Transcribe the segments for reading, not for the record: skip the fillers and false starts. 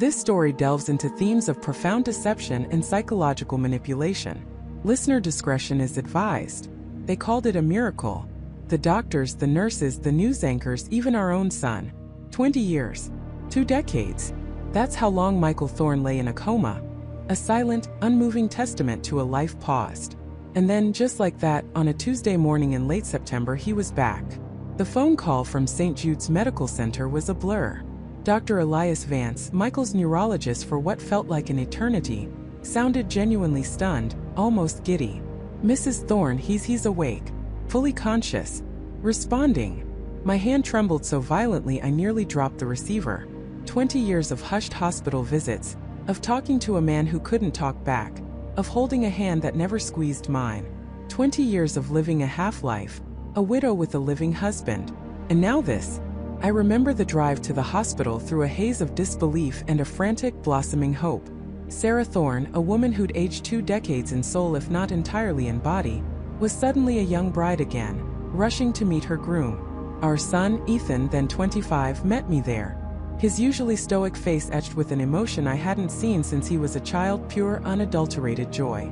This story delves into themes of profound deception and psychological manipulation. Listener discretion is advised. They called it a miracle. The doctors, the nurses, the news anchors, even our own son. 20 years. 2 decades. That's how long Michael Thorne lay in a coma. A silent, unmoving testament to a life paused. And then, just like that, on a Tuesday morning in late September, he was back. The phone call from St. Jude's Medical Center was a blur. Dr. Elias Vance, Michael's neurologist for what felt like an eternity, sounded genuinely stunned, almost giddy. "Mrs. Thorne, he's awake. Fully conscious. Responding." My hand trembled so violently I nearly dropped the receiver. 20 years of hushed hospital visits, of talking to a man who couldn't talk back, of holding a hand that never squeezed mine. 20 years of living a half-life, a widow with a living husband. And now this. I remember the drive to the hospital through a haze of disbelief and a frantic, blossoming hope. Sarah Thorne, a woman who'd aged 2 decades in soul if not entirely in body, was suddenly a young bride again, rushing to meet her groom. Our son, Ethan, then 25, met me there. His usually stoic face etched with an emotion I hadn't seen since he was a child, pure, unadulterated joy.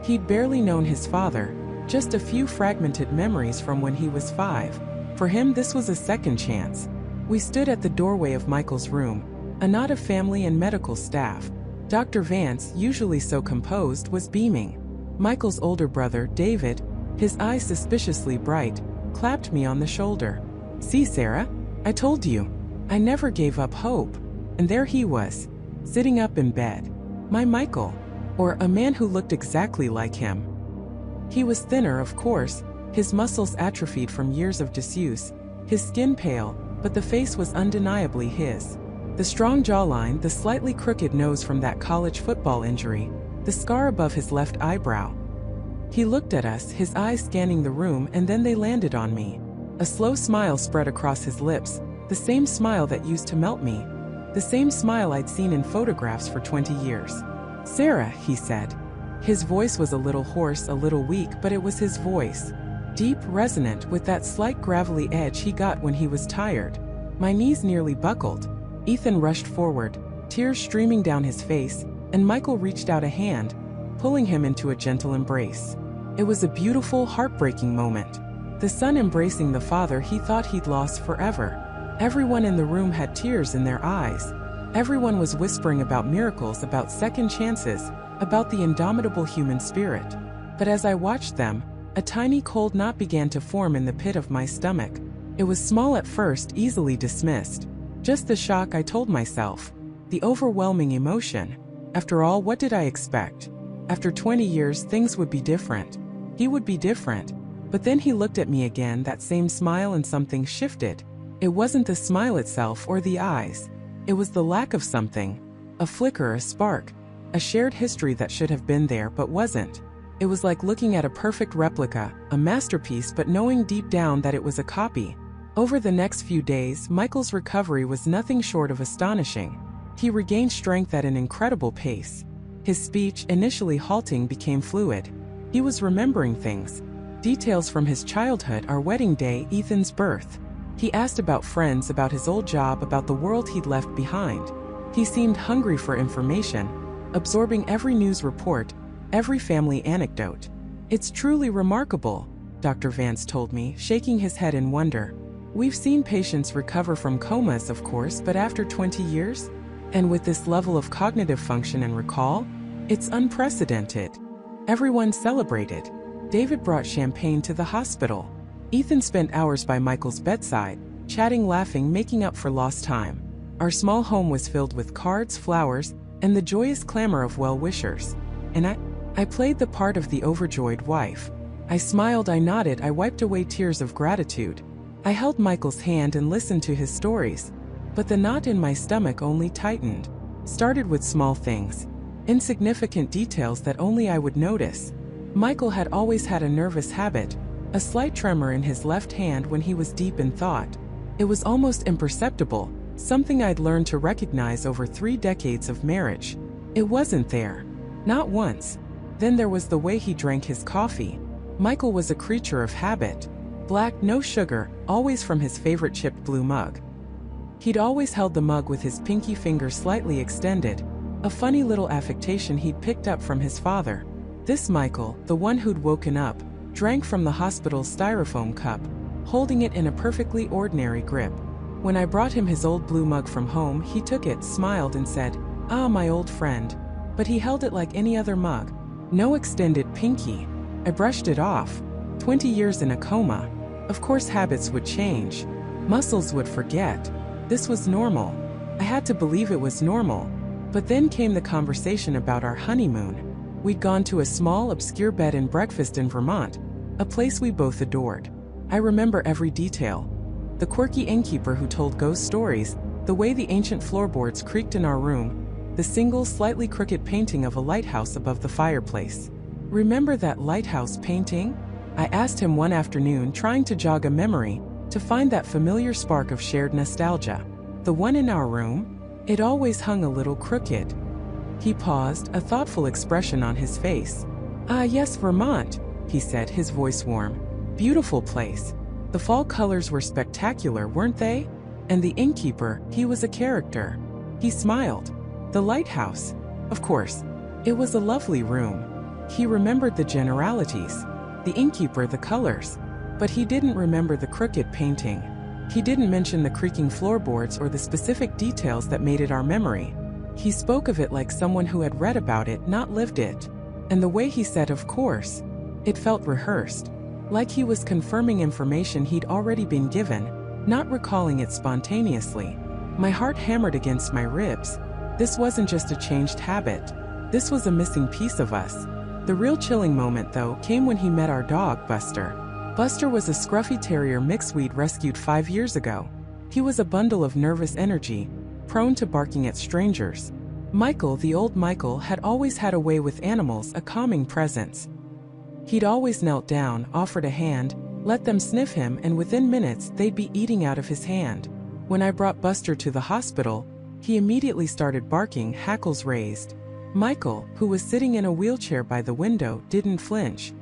He'd barely known his father, just a few fragmented memories from when he was 5. For him, this was a second chance. We stood at the doorway of Michael's room, a knot of family and medical staff. Dr. Vance, usually so composed, was beaming. Michael's older brother, David, his eyes suspiciously bright, clapped me on the shoulder. "See, Sarah? I told you. I never gave up hope." And there he was, sitting up in bed. My Michael, or a man who looked exactly like him. He was thinner, of course, his muscles atrophied from years of disuse, his skin pale, but the face was undeniably his. The strong jawline, the slightly crooked nose from that college football injury, the scar above his left eyebrow. He looked at us, his eyes scanning the room, and then they landed on me. A slow smile spread across his lips, the same smile that used to melt me, the same smile I'd seen in photographs for 20 years. "Sarah," he said. His voice was a little hoarse, a little weak, but it was his voice. Deep, resonant, with that slight gravelly edge he got when he was tired. My knees nearly buckled. Ethan rushed forward, tears streaming down his face, and Michael reached out a hand, pulling him into a gentle embrace. It was a beautiful, heartbreaking moment. The son embracing the father he thought he'd lost forever. Everyone in the room had tears in their eyes. Everyone was whispering about miracles, about second chances, about the indomitable human spirit. But as I watched them, a tiny cold knot began to form in the pit of my stomach. It was small at first, easily dismissed. Just the shock, I told myself. The overwhelming emotion. After all, what did I expect? After 20 years, things would be different. He would be different. But then he looked at me again, that same smile, and something shifted. It wasn't the smile itself or the eyes. It was the lack of something. A flicker, a spark. A shared history that should have been there but wasn't. It was like looking at a perfect replica, a masterpiece, but knowing deep down that it was a copy. Over the next few days, Michael's recovery was nothing short of astonishing. He regained strength at an incredible pace. His speech, initially halting, became fluid. He was remembering things. Details from his childhood, our wedding day, Ethan's birth. He asked about friends, about his old job, about the world he'd left behind. He seemed hungry for information, absorbing every news report, every family anecdote. "It's truly remarkable," Dr. Vance told me, shaking his head in wonder. "We've seen patients recover from comas, of course, but after 20 years? And with this level of cognitive function and recall? It's unprecedented." Everyone celebrated. David brought champagne to the hospital. Ethan spent hours by Michael's bedside, chatting, laughing, making up for lost time. Our small home was filled with cards, flowers, and the joyous clamor of well-wishers. And I played the part of the overjoyed wife. I smiled, I nodded, I wiped away tears of gratitude. I held Michael's hand and listened to his stories. But the knot in my stomach only tightened. Started with small things. Insignificant details that only I would notice. Michael had always had a nervous habit, a slight tremor in his left hand when he was deep in thought. It was almost imperceptible, something I'd learned to recognize over 3 decades of marriage. It wasn't there. Not once. Then there was the way he drank his coffee. Michael was a creature of habit. Black, no sugar, always from his favorite chipped blue mug. He'd always held the mug with his pinky finger slightly extended, a funny little affectation he'd picked up from his father. This Michael, the one who'd woken up, drank from the hospital's styrofoam cup, holding it in a perfectly ordinary grip. When I brought him his old blue mug from home, he took it, smiled and said, "Ah, my old friend." But he held it like any other mug. No extended pinky. I brushed it off. 20 years in a coma. Of course habits would change. Muscles would forget. This was normal. I had to believe it was normal. But then came the conversation about our honeymoon. We'd gone to a small, obscure bed and breakfast in Vermont, a place we both adored. I remember every detail. The quirky innkeeper who told ghost stories, the way the ancient floorboards creaked in our room, the single, slightly crooked painting of a lighthouse above the fireplace. "Remember that lighthouse painting?" I asked him one afternoon, trying to jog a memory, to find that familiar spark of shared nostalgia. "The one in our room? It always hung a little crooked." He paused, a thoughtful expression on his face. "Ah, yes, Vermont," he said, his voice warm. "Beautiful place. The fall colors were spectacular, weren't they? And the innkeeper, he was a character." He smiled. "The lighthouse? Of course. It was a lovely room." He remembered the generalities. The innkeeper, the colors. But he didn't remember the crooked painting. He didn't mention the creaking floorboards or the specific details that made it our memory. He spoke of it like someone who had read about it, not lived it. And the way he said, "of course," it felt rehearsed. Like he was confirming information he'd already been given, not recalling it spontaneously. My heart hammered against my ribs. This wasn't just a changed habit. This was a missing piece of us. The real chilling moment, though, came when he met our dog, Buster. Buster was a scruffy terrier mix we'd rescued 5 years ago. He was a bundle of nervous energy, prone to barking at strangers. Michael, the old Michael, had always had a way with animals, a calming presence. He'd always knelt down, offered a hand, let them sniff him, and within minutes they'd be eating out of his hand. When I brought Buster to the hospital, he immediately started barking, hackles raised. Michael, who was sitting in a wheelchair by the window, didn't flinch.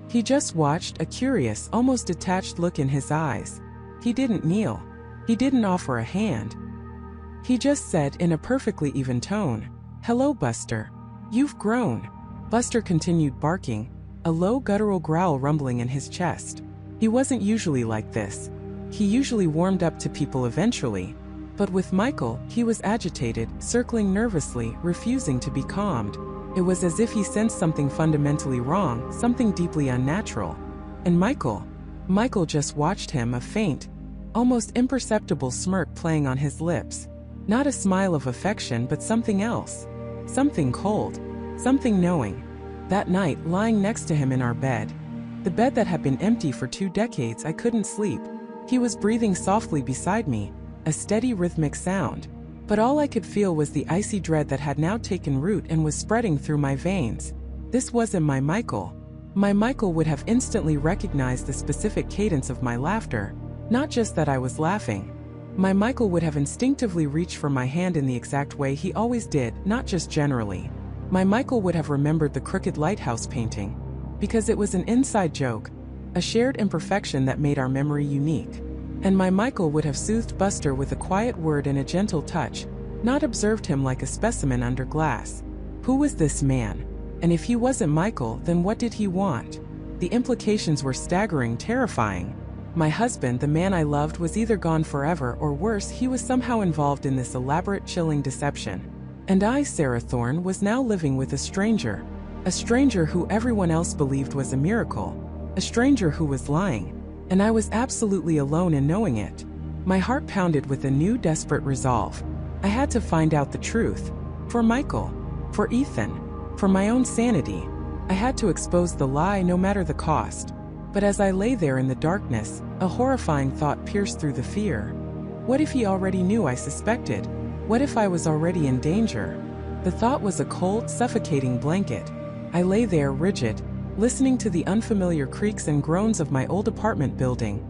He just watched, a curious, almost detached look in his eyes. He didn't kneel. He didn't offer a hand. He just said in a perfectly even tone, "Hello, Buster. You've grown." Buster continued barking, a low guttural growl rumbling in his chest. He wasn't usually like this. He usually warmed up to people eventually. But with Michael, he was agitated, circling nervously, refusing to be calmed. It was as if he sensed something fundamentally wrong, something deeply unnatural. And Michael just watched him, a faint, almost imperceptible smirk playing on his lips. Not a smile of affection, but something else. Something cold. Something knowing. That night, lying next to him in our bed, the bed that had been empty for 2 decades, I couldn't sleep. He was breathing softly beside me, a steady rhythmic sound. But all I could feel was the icy dread that had now taken root and was spreading through my veins. This wasn't my Michael. My Michael would have instantly recognized the specific cadence of my laughter, not just that I was laughing. My Michael would have instinctively reached for my hand in the exact way he always did, not just generally. My Michael would have remembered the crooked lighthouse painting, because it was an inside joke, a shared imperfection that made our memory unique. And my Michael would have soothed Buster with a quiet word and a gentle touch, not observed him like a specimen under glass. Who was this man? And if he wasn't Michael, then what did he want? The implications were staggering, terrifying. My husband, the man I loved, was either gone forever or worse, he was somehow involved in this elaborate, chilling deception. And I, Sarah Thorne, was now living with a stranger who everyone else believed was a miracle, a stranger who was lying. And I was absolutely alone in knowing it. My heart pounded with a new, desperate resolve. I had to find out the truth. For Michael. For Ethan. For my own sanity. I had to expose the lie no matter the cost. But as I lay there in the darkness, a horrifying thought pierced through the fear. What if he already knew I suspected? What if I was already in danger? The thought was a cold, suffocating blanket. I lay there rigid, listening to the unfamiliar creaks and groans of my old apartment building,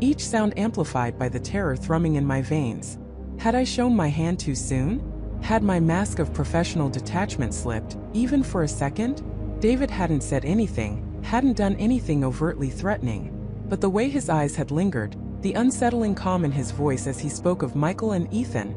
each sound amplified by the terror thrumming in my veins. Had I shown my hand too soon? Had my mask of professional detachment slipped, even for a second? David hadn't said anything, hadn't done anything overtly threatening, but the way his eyes had lingered, the unsettling calm in his voice as he spoke of Michael and Ethan.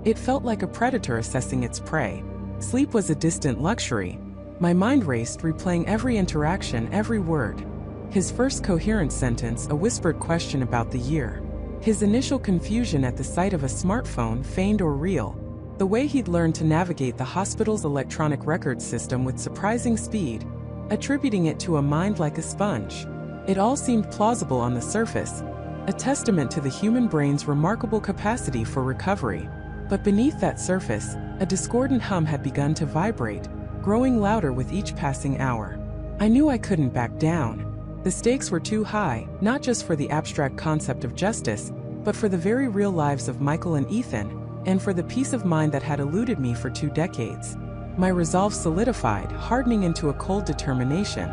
It felt like a predator assessing its prey. Sleep was a distant luxury. My mind raced, replaying every interaction, every word. His first coherent sentence, a whispered question about the year. His initial confusion at the sight of a smartphone, feigned or real. The way he'd learned to navigate the hospital's electronic records system with surprising speed, attributing it to a mind like a sponge. It all seemed plausible on the surface, a testament to the human brain's remarkable capacity for recovery. But beneath that surface, a discordant hum had begun to vibrate, growing louder with each passing hour. I knew I couldn't back down. The stakes were too high, not just for the abstract concept of justice, but for the very real lives of Michael and Ethan, and for the peace of mind that had eluded me for 2 decades. My resolve solidified, hardening into a cold determination.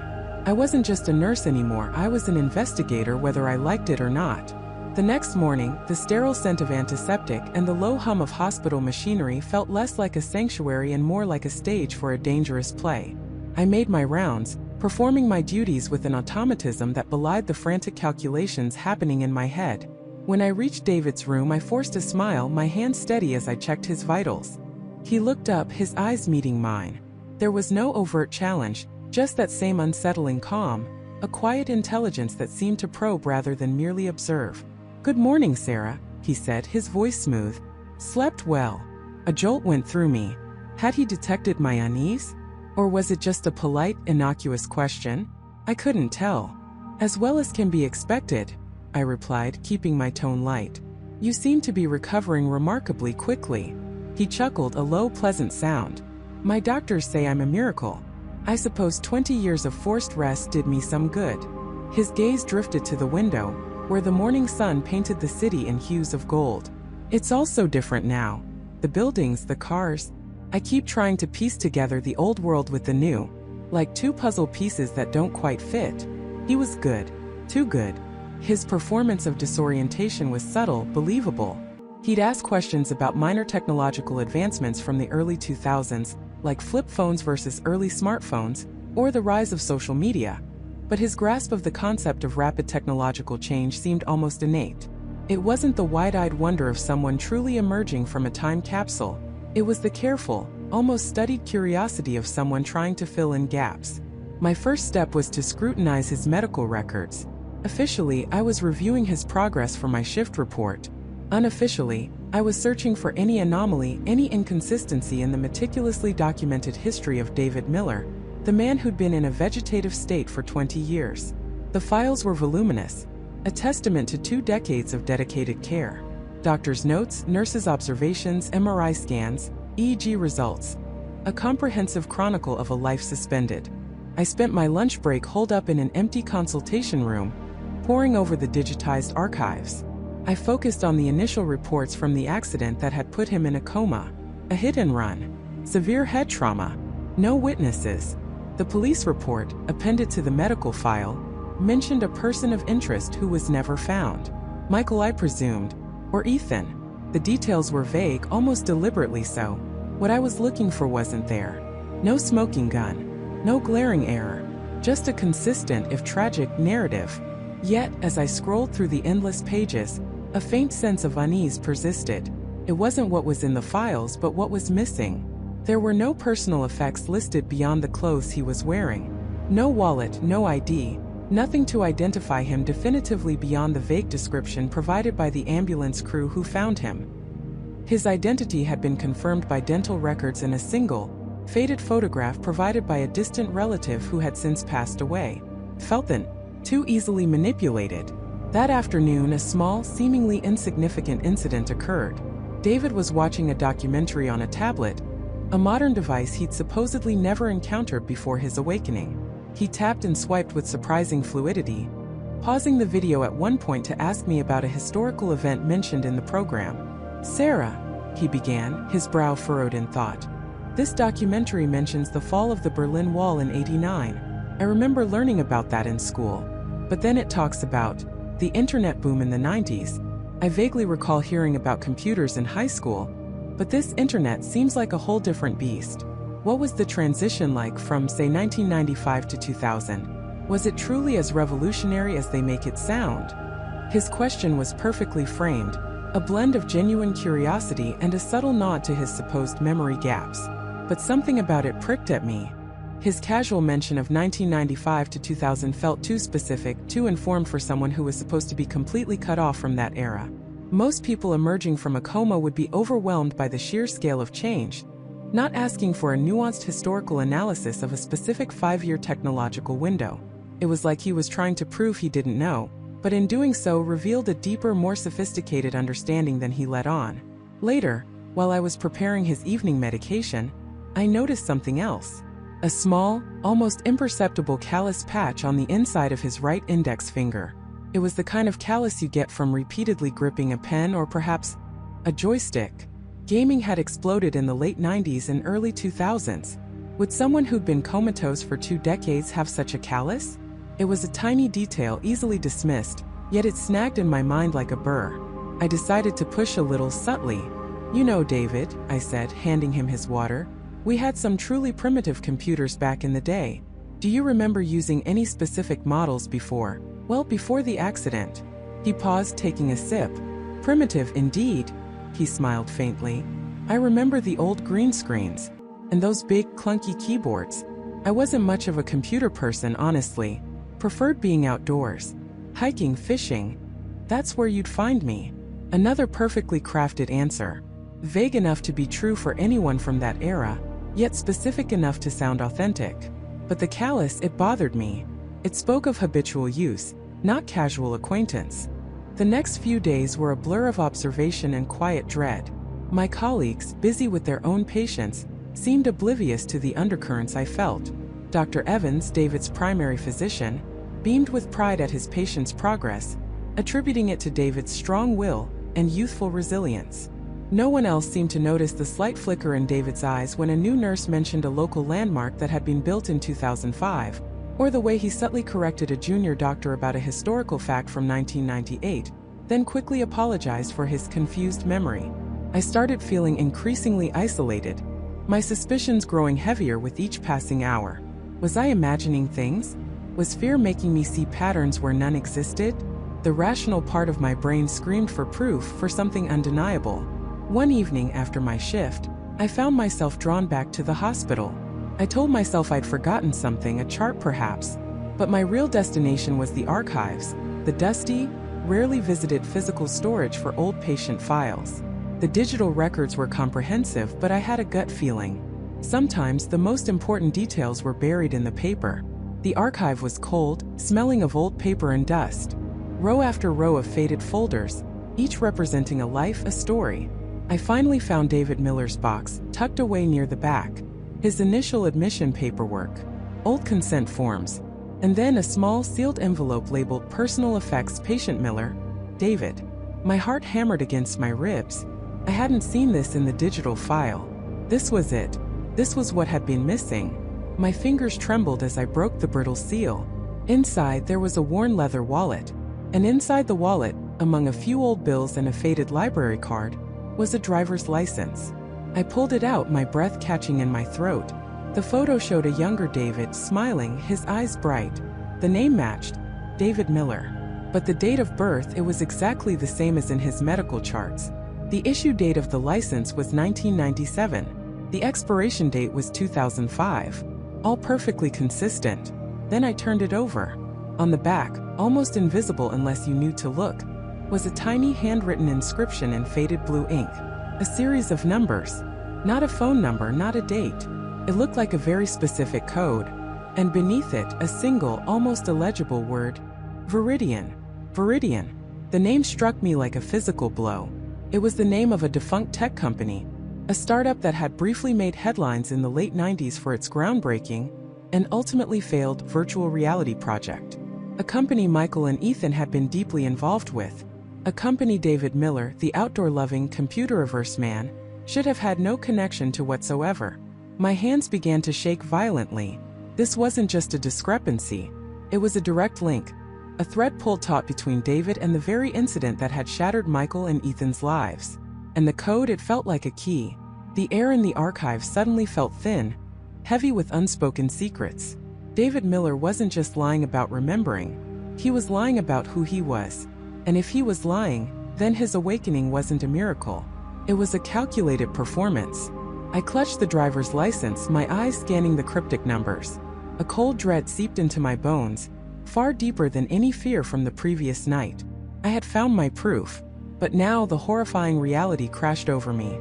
I wasn't just a nurse anymore, I was an investigator whether I liked it or not. The next morning, the sterile scent of antiseptic and the low hum of hospital machinery felt less like a sanctuary and more like a stage for a dangerous play. I made my rounds, performing my duties with an automatism that belied the frantic calculations happening in my head. When I reached David's room, I forced a smile, my hand steady as I checked his vitals. He looked up, his eyes meeting mine. There was no overt challenge, just that same unsettling calm, a quiet intelligence that seemed to probe rather than merely observe. "Good morning, Sarah," he said, his voice smooth. "Slept well." A jolt went through me. Had he detected my unease? Or was it just a polite, innocuous question? I couldn't tell. "As well as can be expected," I replied, keeping my tone light. "You seem to be recovering remarkably quickly." He chuckled, a low, pleasant sound. "My doctors say I'm a miracle. I suppose 20 years of forced rest did me some good." His gaze drifted to the window, where the morning sun painted the city in hues of gold. "It's all so different now. The buildings, the cars. I keep trying to piece together the old world with the new, like 2 puzzle pieces that don't quite fit." He was good. Too good. His performance of disorientation was subtle, believable. He'd ask questions about minor technological advancements from the early 2000s, like flip phones versus early smartphones, or the rise of social media. But his grasp of the concept of rapid technological change seemed almost innate. It wasn't the wide-eyed wonder of someone truly emerging from a time capsule. It was the careful, almost studied curiosity of someone trying to fill in gaps. My first step was to scrutinize his medical records. Officially, I was reviewing his progress for my shift report. Unofficially, I was searching for any anomaly, any inconsistency in the meticulously documented history of David Miller, the man who'd been in a vegetative state for 20 years. The files were voluminous, a testament to 2 decades of dedicated care. Doctor's notes, nurses' observations, MRI scans, EEG results. A comprehensive chronicle of a life suspended. I spent my lunch break holed up in an empty consultation room, poring over the digitized archives. I focused on the initial reports from the accident that had put him in a coma, a hit and run, severe head trauma, no witnesses. The police report, appended to the medical file, mentioned a person of interest who was never found. Michael, I presumed, or Ethan. The details were vague, almost deliberately so. What I was looking for wasn't there. No smoking gun, no glaring error, just a consistent, if tragic, narrative. Yet, as I scrolled through the endless pages, a faint sense of unease persisted. It wasn't what was in the files, but what was missing. There were no personal effects listed beyond the clothes he was wearing. No wallet, no ID, nothing to identify him definitively beyond the vague description provided by the ambulance crew who found him. His identity had been confirmed by dental records and a single, faded photograph provided by a distant relative who had since passed away. Felton, too easily manipulated. That afternoon, a small, seemingly insignificant incident occurred. David was watching a documentary on a tablet, a modern device he'd supposedly never encountered before his awakening. He tapped and swiped with surprising fluidity, pausing the video at one point to ask me about a historical event mentioned in the program. "Sarah," he began, his brow furrowed in thought. "This documentary mentions the fall of the Berlin Wall in '89. I remember learning about that in school. But then it talks about the internet boom in the '90s. I vaguely recall hearing about computers in high school, but this internet seems like a whole different beast. What was the transition like from, say, 1995 to 2000? Was it truly as revolutionary as they make it sound?" His question was perfectly framed, a blend of genuine curiosity and a subtle nod to his supposed memory gaps. But something about it pricked at me. His casual mention of 1995 to 2000 felt too specific, too informed for someone who was supposed to be completely cut off from that era. Most people emerging from a coma would be overwhelmed by the sheer scale of change, not asking for a nuanced historical analysis of a specific 5-year technological window. It was like he was trying to prove he didn't know, but in doing so revealed a deeper, more sophisticated understanding than he let on. Later, while I was preparing his evening medication, I noticed something else. A small, almost imperceptible callus patch on the inside of his right index finger. It was the kind of callus you get from repeatedly gripping a pen or perhaps a joystick. Gaming had exploded in the late 90s and early 2000s. Would someone who'd been comatose for 2 decades have such a callus? It was a tiny detail easily dismissed, yet it snagged in my mind like a burr. I decided to push a little subtly. "You know, David," I said, handing him his water, "we had some truly primitive computers back in the day. Do you remember using any specific models before the accident?" He paused, taking a sip. "Primitive indeed," he smiled faintly. "I remember the old green screens. And those big, clunky keyboards. I wasn't much of a computer person, honestly. Preferred being outdoors. Hiking, fishing. That's where you'd find me." Another perfectly crafted answer. Vague enough to be true for anyone from that era, yet specific enough to sound authentic. But the callus, it bothered me. It spoke of habitual use, not casual acquaintance. The next few days were a blur of observation and quiet dread. My colleagues, busy with their own patients, seemed oblivious to the undercurrents I felt. Dr. Evans, David's primary physician, beamed with pride at his patient's progress, attributing it to David's strong will and youthful resilience. No one else seemed to notice the slight flicker in David's eyes when a new nurse mentioned a local landmark that had been built in 2005, or the way he subtly corrected a junior doctor about a historical fact from 1998, then quickly apologized for his confused memory. I started feeling increasingly isolated, my suspicions growing heavier with each passing hour. Was I imagining things? Was fear making me see patterns where none existed? The rational part of my brain screamed for proof, for something undeniable. One evening after my shift, I found myself drawn back to the hospital. I told myself I'd forgotten something, a chart perhaps, but my real destination was the archives, the dusty, rarely visited physical storage for old patient files. The digital records were comprehensive, but I had a gut feeling. Sometimes the most important details were buried in the paper. The archive was cold, smelling of old paper and dust. Row after row of faded folders, each representing a life, a story. I finally found David Miller's box, tucked away near the back. His initial admission paperwork, old consent forms, and then a small sealed envelope labeled "Personal Effects, Patient Miller, David." My heart hammered against my ribs. I hadn't seen this in the digital file. This was it. This was what had been missing. My fingers trembled as I broke the brittle seal. Inside, there was a worn leather wallet. And inside the wallet, among a few old bills and a faded library card, was a driver's license. I pulled it out, my breath catching in my throat. The photo showed a younger David, smiling, his eyes bright. The name matched, David Miller. But the date of birth, it was exactly the same as in his medical charts. The issue date of the license was 1997. The expiration date was 2005. All perfectly consistent. Then I turned it over. On the back, almost invisible unless you knew to look, was a tiny handwritten inscription in faded blue ink. A series of numbers. Not a phone number, not a date. It looked like a very specific code. And beneath it, a single, almost illegible word. Viridian. Viridian. The name struck me like a physical blow. It was the name of a defunct tech company, a startup that had briefly made headlines in the late 90s for its groundbreaking and ultimately failed virtual reality project. A company Michael and Ethan had been deeply involved with. A company David Miller, the outdoor-loving, computer-averse man, should have had no connection to whatsoever. My hands began to shake violently. This wasn't just a discrepancy. It was a direct link. A thread pulled taut between David and the very incident that had shattered Michael and Ethan's lives. And the code, it felt like a key. The air in the archive suddenly felt thin, heavy with unspoken secrets. David Miller wasn't just lying about remembering. He was lying about who he was. And if he was lying, then his awakening wasn't a miracle. It was a calculated performance. I clutched the driver's license, my eyes scanning the cryptic numbers. A cold dread seeped into my bones, far deeper than any fear from the previous night. I had found my proof, but now the horrifying reality crashed over me.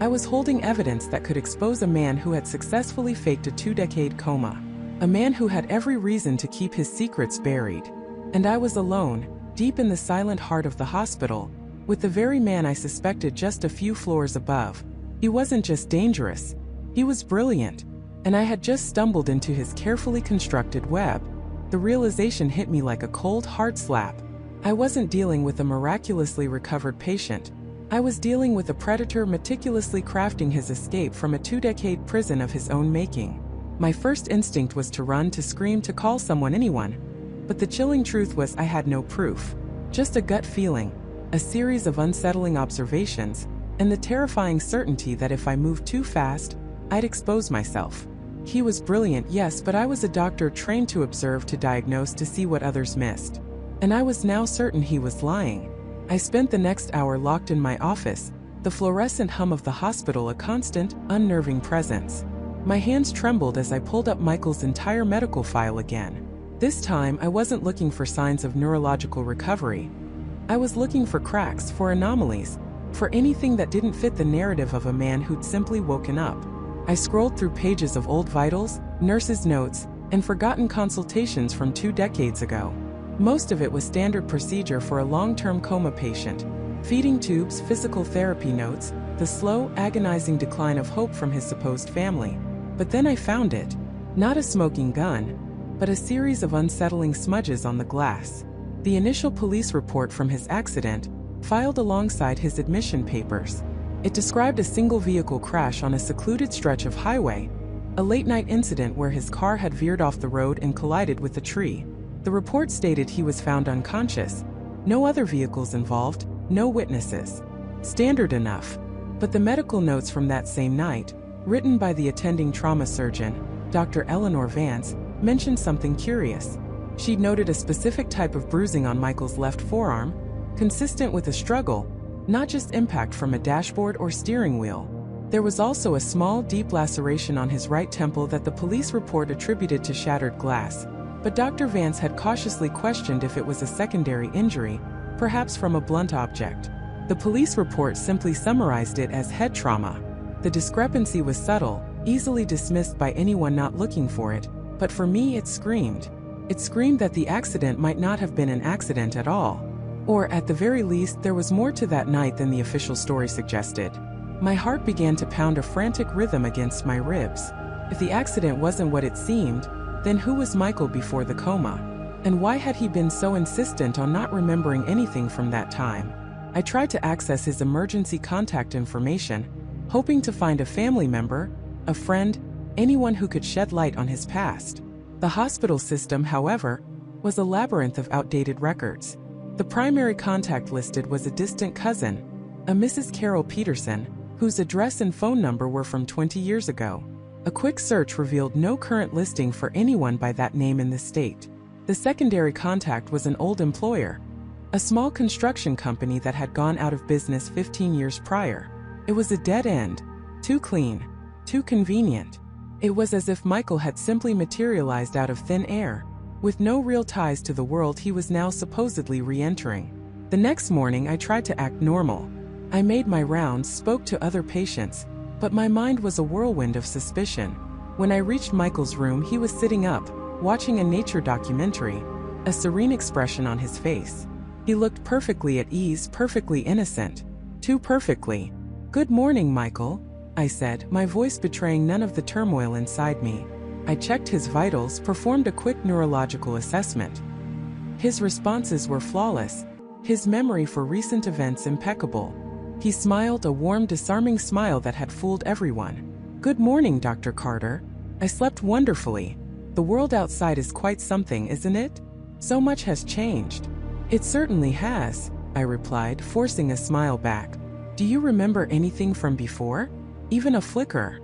I was holding evidence that could expose a man who had successfully faked a 2-decade coma. A man who had every reason to keep his secrets buried. And I was alone, deep in the silent heart of the hospital, with the very man I suspected just a few floors above. He wasn't just dangerous, he was brilliant, and I had just stumbled into his carefully constructed web. The realization hit me like a cold, hard slap. I wasn't dealing with a miraculously recovered patient. I was dealing with a predator meticulously crafting his escape from a 2-decade prison of his own making. My first instinct was to run, to scream, to call someone, anyone. But the chilling truth was I had no proof. Just a gut feeling, a series of unsettling observations, and the terrifying certainty that if I moved too fast, I'd expose myself. He was brilliant, yes, but I was a doctor trained to observe, to diagnose, to see what others missed. And I was now certain he was lying. I spent the next hour locked in my office, the fluorescent hum of the hospital a constant, unnerving presence. My hands trembled as I pulled up Michael's entire medical file again. This time, I wasn't looking for signs of neurological recovery. I was looking for cracks, for anomalies, for anything that didn't fit the narrative of a man who'd simply woken up. I scrolled through pages of old vitals, nurses' notes, and forgotten consultations from 2 decades ago. Most of it was standard procedure for a long-term coma patient. Feeding tubes, physical therapy notes, the slow, agonizing decline of hope from his supposed family. But then I found it. Not a smoking gun, but a series of unsettling smudges on the glass. The initial police report from his accident, filed alongside his admission papers. It described a single vehicle crash on a secluded stretch of highway, a late-night incident where his car had veered off the road and collided with a tree. The report stated he was found unconscious. No other vehicles involved, no witnesses. Standard enough. But the medical notes from that same night, written by the attending trauma surgeon, Dr. Eleanor Vance, mentioned something curious. She'd noted a specific type of bruising on Michael's left forearm, consistent with a struggle, not just impact from a dashboard or steering wheel. There was also a small, deep laceration on his right temple that the police report attributed to shattered glass. But Dr. Vance had cautiously questioned if it was a secondary injury, perhaps from a blunt object. The police report simply summarized it as head trauma. The discrepancy was subtle, easily dismissed by anyone not looking for it, but for me it screamed. It screamed that the accident might not have been an accident at all. Or at the very least, there was more to that night than the official story suggested. My heart began to pound a frantic rhythm against my ribs. If the accident wasn't what it seemed, then who was Michael before the coma? And why had he been so insistent on not remembering anything from that time? I tried to access his emergency contact information, hoping to find a family member, a friend, anyone who could shed light on his past. The hospital system, however, was a labyrinth of outdated records. The primary contact listed was a distant cousin, a Mrs. Carol Peterson, whose address and phone number were from 20 years ago. A quick search revealed no current listing for anyone by that name in the state. The secondary contact was an old employer, a small construction company that had gone out of business 15 years prior. It was a dead end, too clean, too convenient. It was as if Michael had simply materialized out of thin air, with no real ties to the world he was now supposedly re-entering. The next morning I tried to act normal. I made my rounds, spoke to other patients, but my mind was a whirlwind of suspicion. When I reached Michael's room, he was sitting up, watching a nature documentary, a serene expression on his face. He looked perfectly at ease, perfectly innocent. Too perfectly. "Good morning, Michael," I said, my voice betraying none of the turmoil inside me. I checked his vitals, performed a quick neurological assessment. His responses were flawless, his memory for recent events impeccable. He smiled, a warm, disarming smile that had fooled everyone. "Good morning, Dr. Carter. I slept wonderfully. The world outside is quite something, isn't it? So much has changed." "It certainly has," I replied, forcing a smile back. "Do you remember anything from before? Even a flicker?"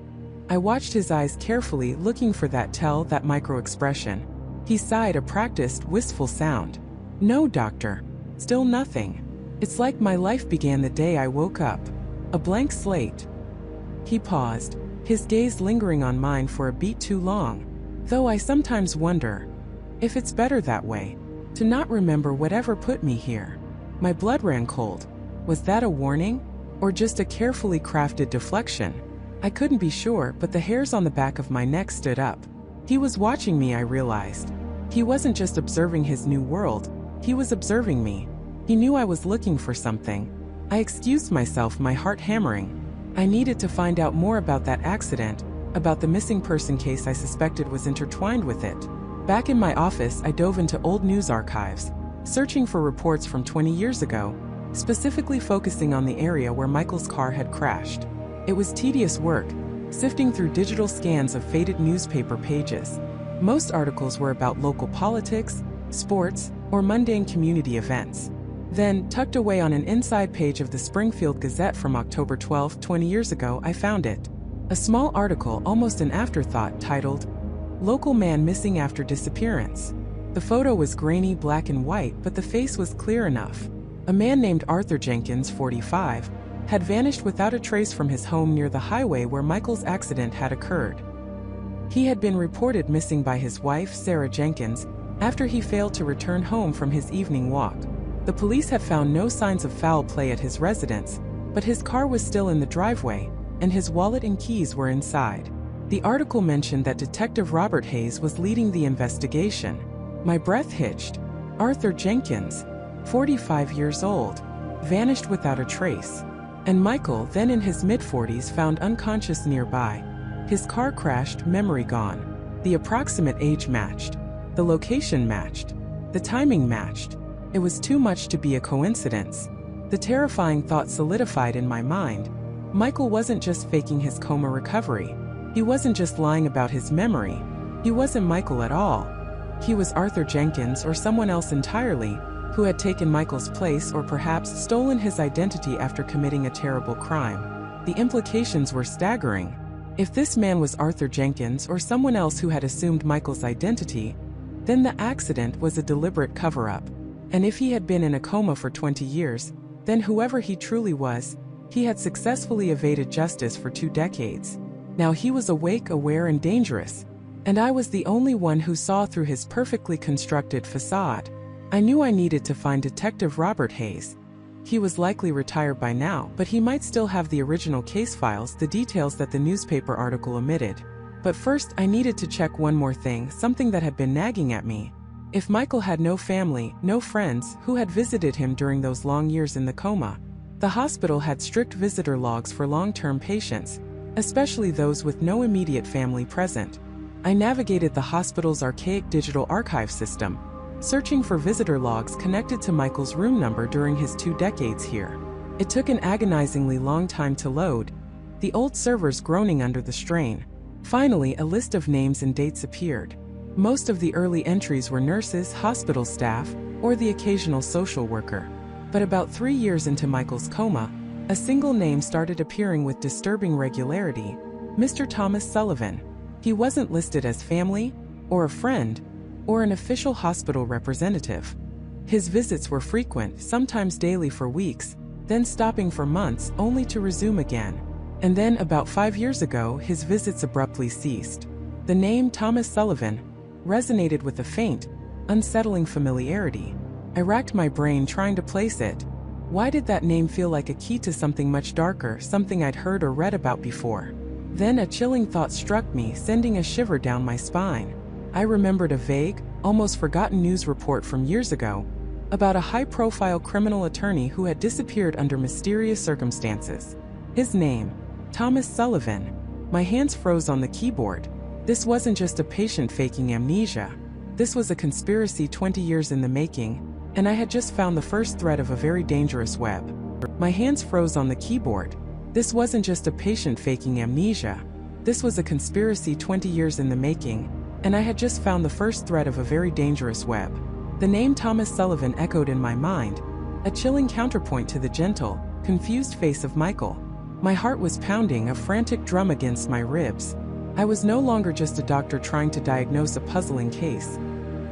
I watched his eyes carefully, looking for that tell, that micro-expression. He sighed, a practiced, wistful sound. "No, doctor. Still nothing. It's like my life began the day I woke up. A blank slate. He paused, his gaze lingering on mine for a beat too long. Though I sometimes wonder if it's better that way, to not remember whatever put me here. My blood ran cold. Was that a warning? Or just a carefully crafted deflection? I couldn't be sure, but the hairs on the back of my neck stood up. He was watching me, I realized. He wasn't just observing his new world, he was observing me. He knew I was looking for something. I excused myself, my heart hammering. I needed to find out more about that accident, about the missing person case I suspected was intertwined with it. Back in my office, I dove into old news archives, searching for reports from 20 years ago, specifically focusing on the area where Michael's car had crashed. It was tedious work, sifting through digital scans of faded newspaper pages. Most articles were about local politics, sports, or mundane community events. Then, tucked away on an inside page of the Springfield Gazette from October 12, 20 years ago, I found it. A small article, almost an afterthought, titled, "Local Man Missing After Disappearance." The photo was grainy black and white, but the face was clear enough. A man named Arthur Jenkins, 45, had vanished without a trace from his home near the highway where Michael's accident had occurred. He had been reported missing by his wife, Sarah Jenkins, after he failed to return home from his evening walk. The police had found no signs of foul play at his residence, but his car was still in the driveway, and his wallet and keys were inside. The article mentioned that Detective Robert Hayes was leading the investigation. My breath hitched. Arthur Jenkins, 45 years old, vanished without a trace. And Michael, then in his mid-40s, found unconscious nearby. His car crashed, memory gone. The approximate age matched. The location matched. The timing matched. It was too much to be a coincidence. The terrifying thought solidified in my mind. Michael wasn't just faking his coma recovery. He wasn't just lying about his memory. He wasn't Michael at all. He was Arthur Jenkins, or someone else entirely, who had taken Michael's place or perhaps stolen his identity after committing a terrible crime. The implications were staggering. If this man was Arthur Jenkins or someone else who had assumed Michael's identity, then the accident was a deliberate cover-up. And if he had been in a coma for 20 years, then whoever he truly was, he had successfully evaded justice for 2 decades. Now he was awake, aware, and dangerous. And I was the only one who saw through his perfectly constructed facade. I knew I needed to find Detective Robert Hayes. He was likely retired by now, but he might still have the original case files, the details that the newspaper article omitted. But first, I needed to check one more thing, something that had been nagging at me. If Michael had no family, no friends, who had visited him during those long years in the coma? The hospital had strict visitor logs for long-term patients, especially those with no immediate family present. I navigated the hospital's archaic digital archive system, searching for visitor logs connected to Michael's room number during his 2 decades here. It took an agonizingly long time to load, the old servers groaning under the strain. Finally, a list of names and dates appeared. Most of the early entries were nurses, hospital staff, or the occasional social worker. But about 3 years into Michael's coma, a single name started appearing with disturbing regularity: Mr. Thomas Sullivan. He wasn't listed as family, or a friend, or an official hospital representative. His visits were frequent, sometimes daily for weeks, then stopping for months only to resume again. And then, about 5 years ago, his visits abruptly ceased. The name Thomas Sullivan resonated with a faint, unsettling familiarity. I racked my brain trying to place it. Why did that name feel like a key to something much darker, something I'd heard or read about before? Then a chilling thought struck me, sending a shiver down my spine. I remembered a vague, almost forgotten news report from years ago about a high-profile criminal attorney who had disappeared under mysterious circumstances. His name, Thomas Sullivan. My hands froze on the keyboard. This wasn't just a patient faking amnesia. This was a conspiracy 20 years in the making, and I had just found the first thread of a very dangerous web. My hands froze on the keyboard. This wasn't just a patient faking amnesia. This was a conspiracy 20 years in the making, and I had just found the first thread of a very dangerous web. The name Thomas Sullivan echoed in my mind, a chilling counterpoint to the gentle, confused face of Michael. My heart was pounding, a frantic drum against my ribs. I was no longer just a doctor trying to diagnose a puzzling case.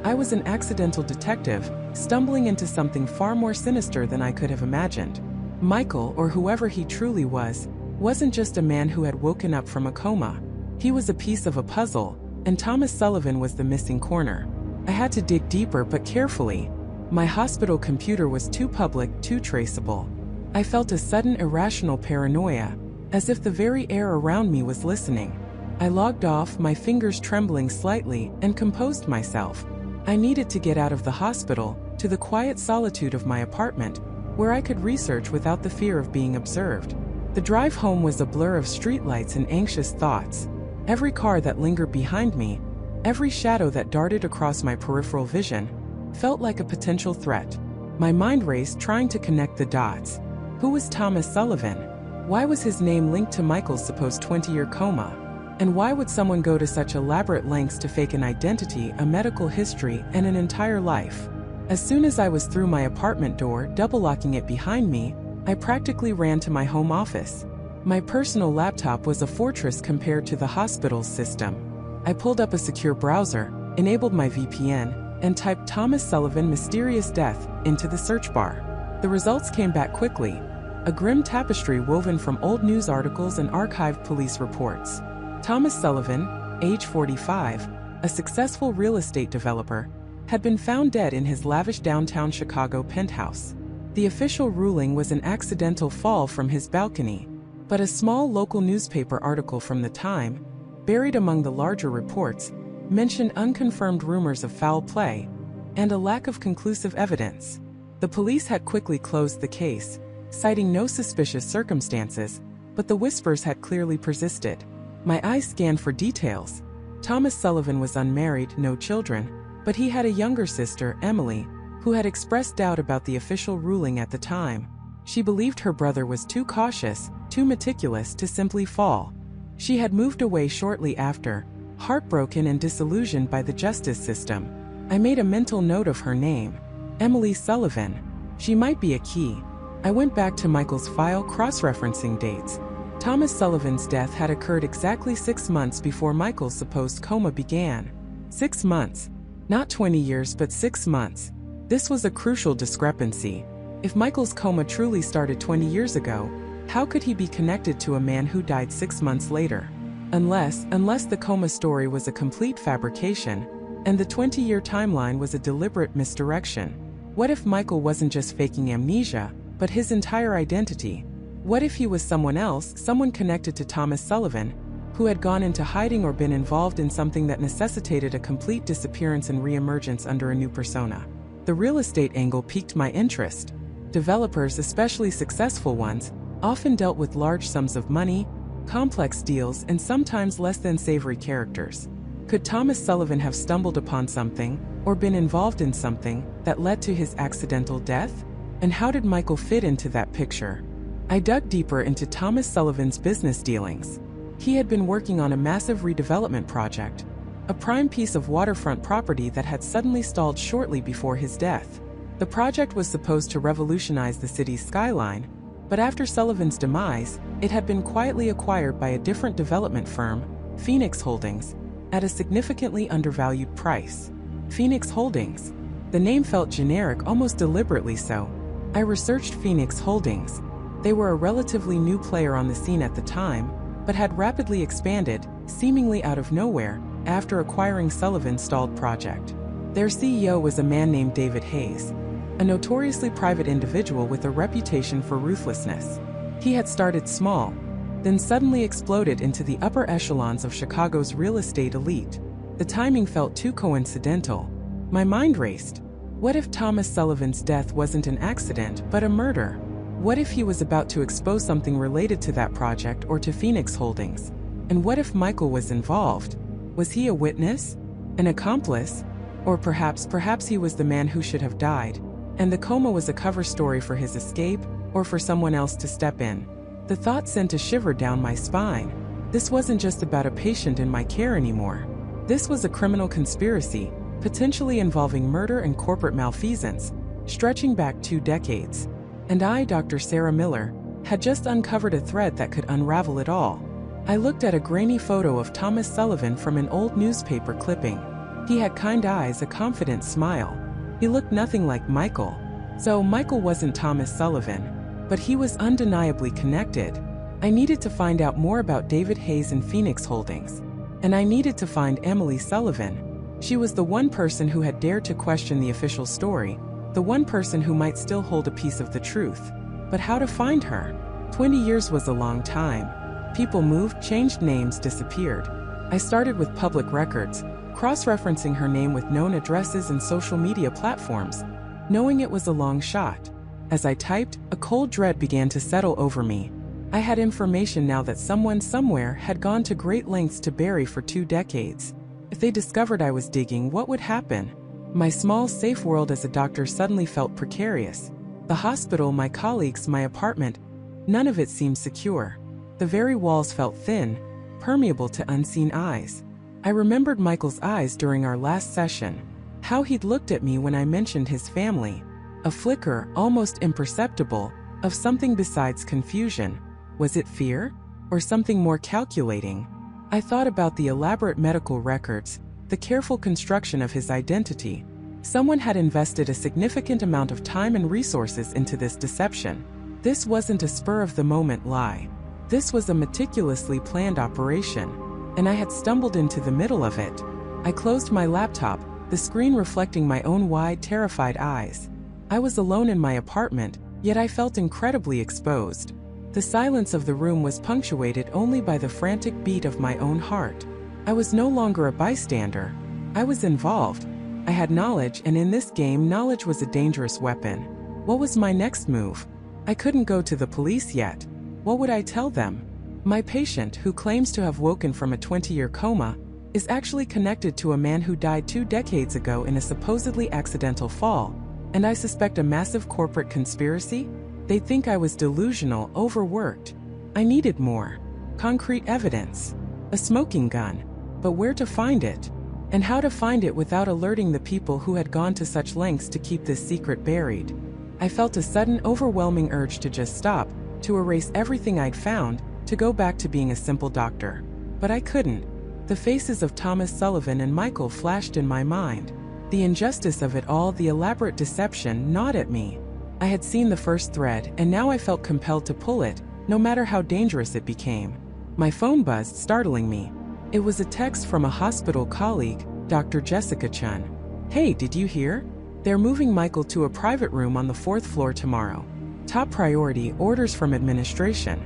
I was an accidental detective, stumbling into something far more sinister than I could have imagined. Michael, or whoever he truly was, wasn't just a man who had woken up from a coma. He was a piece of a puzzle, and Thomas Sullivan was the missing corner. I had to dig deeper but carefully. My hospital computer was too public, too traceable. I felt a sudden irrational paranoia, as if the very air around me was listening. I logged off, my fingers trembling slightly, and composed myself. I needed to get out of the hospital, to the quiet solitude of my apartment, where I could research without the fear of being observed. The drive home was a blur of streetlights and anxious thoughts. Every car that lingered behind me, every shadow that darted across my peripheral vision, felt like a potential threat. My mind raced, trying to connect the dots. Who was Thomas Sullivan? Why was his name linked to Michael's supposed 20-year coma? And why would someone go to such elaborate lengths to fake an identity, a medical history, and an entire life? As soon as I was through my apartment door, double-locking it behind me, I practically ran to my home office. My personal laptop was a fortress compared to the hospital's system. I pulled up a secure browser, enabled my VPN, and typed Thomas Sullivan mysterious death into the search bar. The results came back quickly, a grim tapestry woven from old news articles and archived police reports. Thomas Sullivan, age 45, a successful real estate developer, had been found dead in his lavish downtown Chicago penthouse. The official ruling was an accidental fall from his balcony, but a small local newspaper article from the time, buried among the larger reports, mentioned unconfirmed rumors of foul play and a lack of conclusive evidence. The police had quickly closed the case, citing no suspicious circumstances, but the whispers had clearly persisted. My eyes scanned for details. Thomas Sullivan was unmarried, no children, but he had a younger sister, Emily, who had expressed doubt about the official ruling at the time. She believed her brother was too cautious, too meticulous to simply fall. She had moved away shortly after, heartbroken and disillusioned by the justice system. I made a mental note of her name, Emily Sullivan. She might be a key. I went back to Michael's file, cross-referencing dates. Thomas Sullivan's death had occurred exactly 6 months before Michael's supposed coma began. 6 months. Not 20 years, but 6 months. This was a crucial discrepancy. If Michael's coma truly started 20 years ago, how could he be connected to a man who died 6 months later? Unless the coma story was a complete fabrication, and the 20-year timeline was a deliberate misdirection. What if Michael wasn't just faking amnesia, but his entire identity? What if he was someone else, someone connected to Thomas Sullivan, who had gone into hiding or been involved in something that necessitated a complete disappearance and reemergence under a new persona? The real estate angle piqued my interest. Developers, especially successful ones, often dealt with large sums of money, complex deals, and sometimes less than savory characters. Could Thomas Sullivan have stumbled upon something, or been involved in something, that led to his accidental death? And how did Michael fit into that picture? I dug deeper into Thomas Sullivan's business dealings. He had been working on a massive redevelopment project, a prime piece of waterfront property that had suddenly stalled shortly before his death. The project was supposed to revolutionize the city's skyline, but after Sullivan's demise, it had been quietly acquired by a different development firm, Phoenix Holdings, at a significantly undervalued price. Phoenix Holdings. The name felt generic, almost deliberately so. I researched Phoenix Holdings. They were a relatively new player on the scene at the time, but had rapidly expanded, seemingly out of nowhere, after acquiring Sullivan's stalled project. Their CEO was a man named David Hayes, a notoriously private individual with a reputation for ruthlessness. He had started small, then suddenly exploded into the upper echelons of Chicago's real estate elite. The timing felt too coincidental. My mind raced. What if Thomas Sullivan's death wasn't an accident, but a murder? What if he was about to expose something related to that project or to Phoenix Holdings? And what if Michael was involved? Was he a witness? An accomplice? Or perhaps he was the man who should have died, and the coma was a cover story for his escape, or for someone else to step in. The thought sent a shiver down my spine. This wasn't just about a patient in my care anymore. This was a criminal conspiracy, potentially involving murder and corporate malfeasance, stretching back 2 decades. And I, Dr. Sarah Miller, had just uncovered a thread that could unravel it all. I looked at a grainy photo of Thomas Sullivan from an old newspaper clipping. He had kind eyes, a confident smile. He looked nothing like Michael. So Michael wasn't Thomas Sullivan, but he was undeniably connected. I needed to find out more about David Hayes and Phoenix Holdings. And I needed to find Emily Sullivan. She was the one person who had dared to question the official story, the one person who might still hold a piece of the truth. But how to find her? 20 years was a long time. People moved, changed names, disappeared. I started with public records, cross-referencing her name with known addresses and social media platforms, knowing it was a long shot. As I typed, a cold dread began to settle over me. I had information now that someone somewhere had gone to great lengths to bury for 2 decades. If they discovered I was digging, what would happen? My small, safe world as a doctor suddenly felt precarious. The hospital, my colleagues, my apartment, none of it seemed secure. The very walls felt thin, permeable to unseen eyes. I remembered Michael's eyes during our last session, how he'd looked at me when I mentioned his family. A flicker, almost imperceptible, of something besides confusion. Was it fear? Or something more calculating? I thought about the elaborate medical records, the careful construction of his identity. Someone had invested a significant amount of time and resources into this deception. This wasn't a spur-of-the-moment lie. This was a meticulously planned operation, and I had stumbled into the middle of it. I closed my laptop, the screen reflecting my own wide, terrified eyes. I was alone in my apartment, yet I felt incredibly exposed. The silence of the room was punctuated only by the frantic beat of my own heart. I was no longer a bystander. I was involved. I had knowledge, and in this game, knowledge was a dangerous weapon. What was my next move? I couldn't go to the police yet. What would I tell them? My patient, who claims to have woken from a 20-year coma, is actually connected to a man who died 2 decades ago in a supposedly accidental fall, and I suspect a massive corporate conspiracy? They think I was delusional, overworked. I needed more. Concrete evidence. A smoking gun. But where to find it? And how to find it without alerting the people who had gone to such lengths to keep this secret buried? I felt a sudden, overwhelming urge to just stop, to erase everything I'd found, to go back to being a simple doctor. But I couldn't. The faces of Thomas Sullivan and Michael flashed in my mind. The injustice of it all, the elaborate deception, gnawed at me. I had seen the first thread, and now I felt compelled to pull it, no matter how dangerous it became. My phone buzzed, startling me. It was a text from a hospital colleague, Dr. Jessica Chun. "Hey, did you hear? They're moving Michael to a private room on the 4th floor tomorrow. Top priority, orders from administration.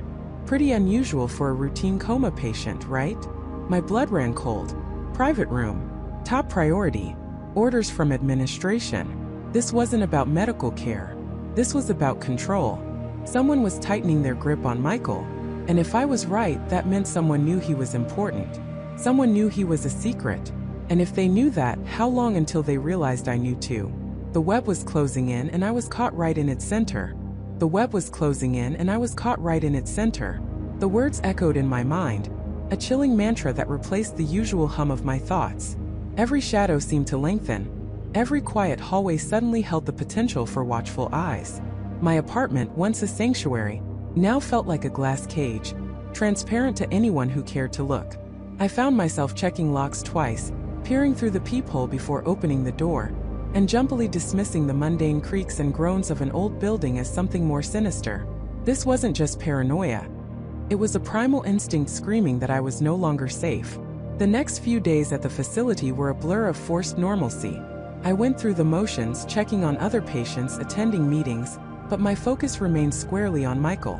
Pretty unusual for a routine coma patient, right?" My blood ran cold. Private room. Top priority. Orders from administration. This wasn't about medical care. This was about control. Someone was tightening their grip on Michael, and if I was right, that meant someone knew he was important. Someone knew he was a secret. And if they knew that, how long until they realized I knew too? The web was closing in, and I was caught right in its center. The web was closing in, and I was caught right in its center. The words echoed in my mind, a chilling mantra that replaced the usual hum of my thoughts. Every shadow seemed to lengthen. Every quiet hallway suddenly held the potential for watchful eyes. My apartment, once a sanctuary, now felt like a glass cage, transparent to anyone who cared to look. I found myself checking locks twice, peering through the peephole before opening the door, and jumpily dismissing the mundane creaks and groans of an old building as something more sinister. This wasn't just paranoia. It was a primal instinct screaming that I was no longer safe. The next few days at the facility were a blur of forced normalcy. I went through the motions, checking on other patients, attending meetings, but my focus remained squarely on Michael.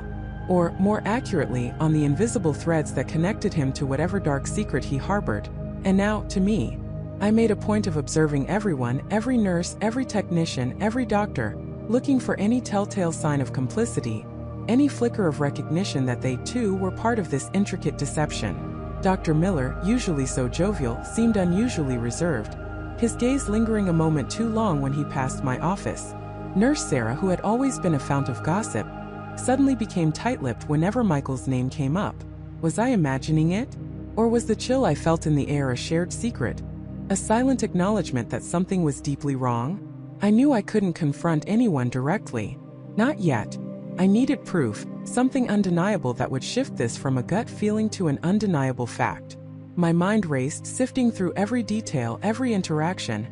Or, more accurately, on the invisible threads that connected him to whatever dark secret he harbored. And now, to me. I made a point of observing everyone, every nurse, every technician, every doctor, looking for any telltale sign of complicity, any flicker of recognition that they, too, were part of this intricate deception. Dr. Miller, usually so jovial, seemed unusually reserved, his gaze lingering a moment too long when he passed my office. Nurse Sarah, who had always been a fount of gossip, suddenly became tight-lipped whenever Michael's name came up. Was I imagining it? Or was the chill I felt in the air a shared secret? A silent acknowledgement that something was deeply wrong? I knew I couldn't confront anyone directly. Not yet. I needed proof, something undeniable that would shift this from a gut feeling to an undeniable fact. My mind raced, sifting through every detail, every interaction.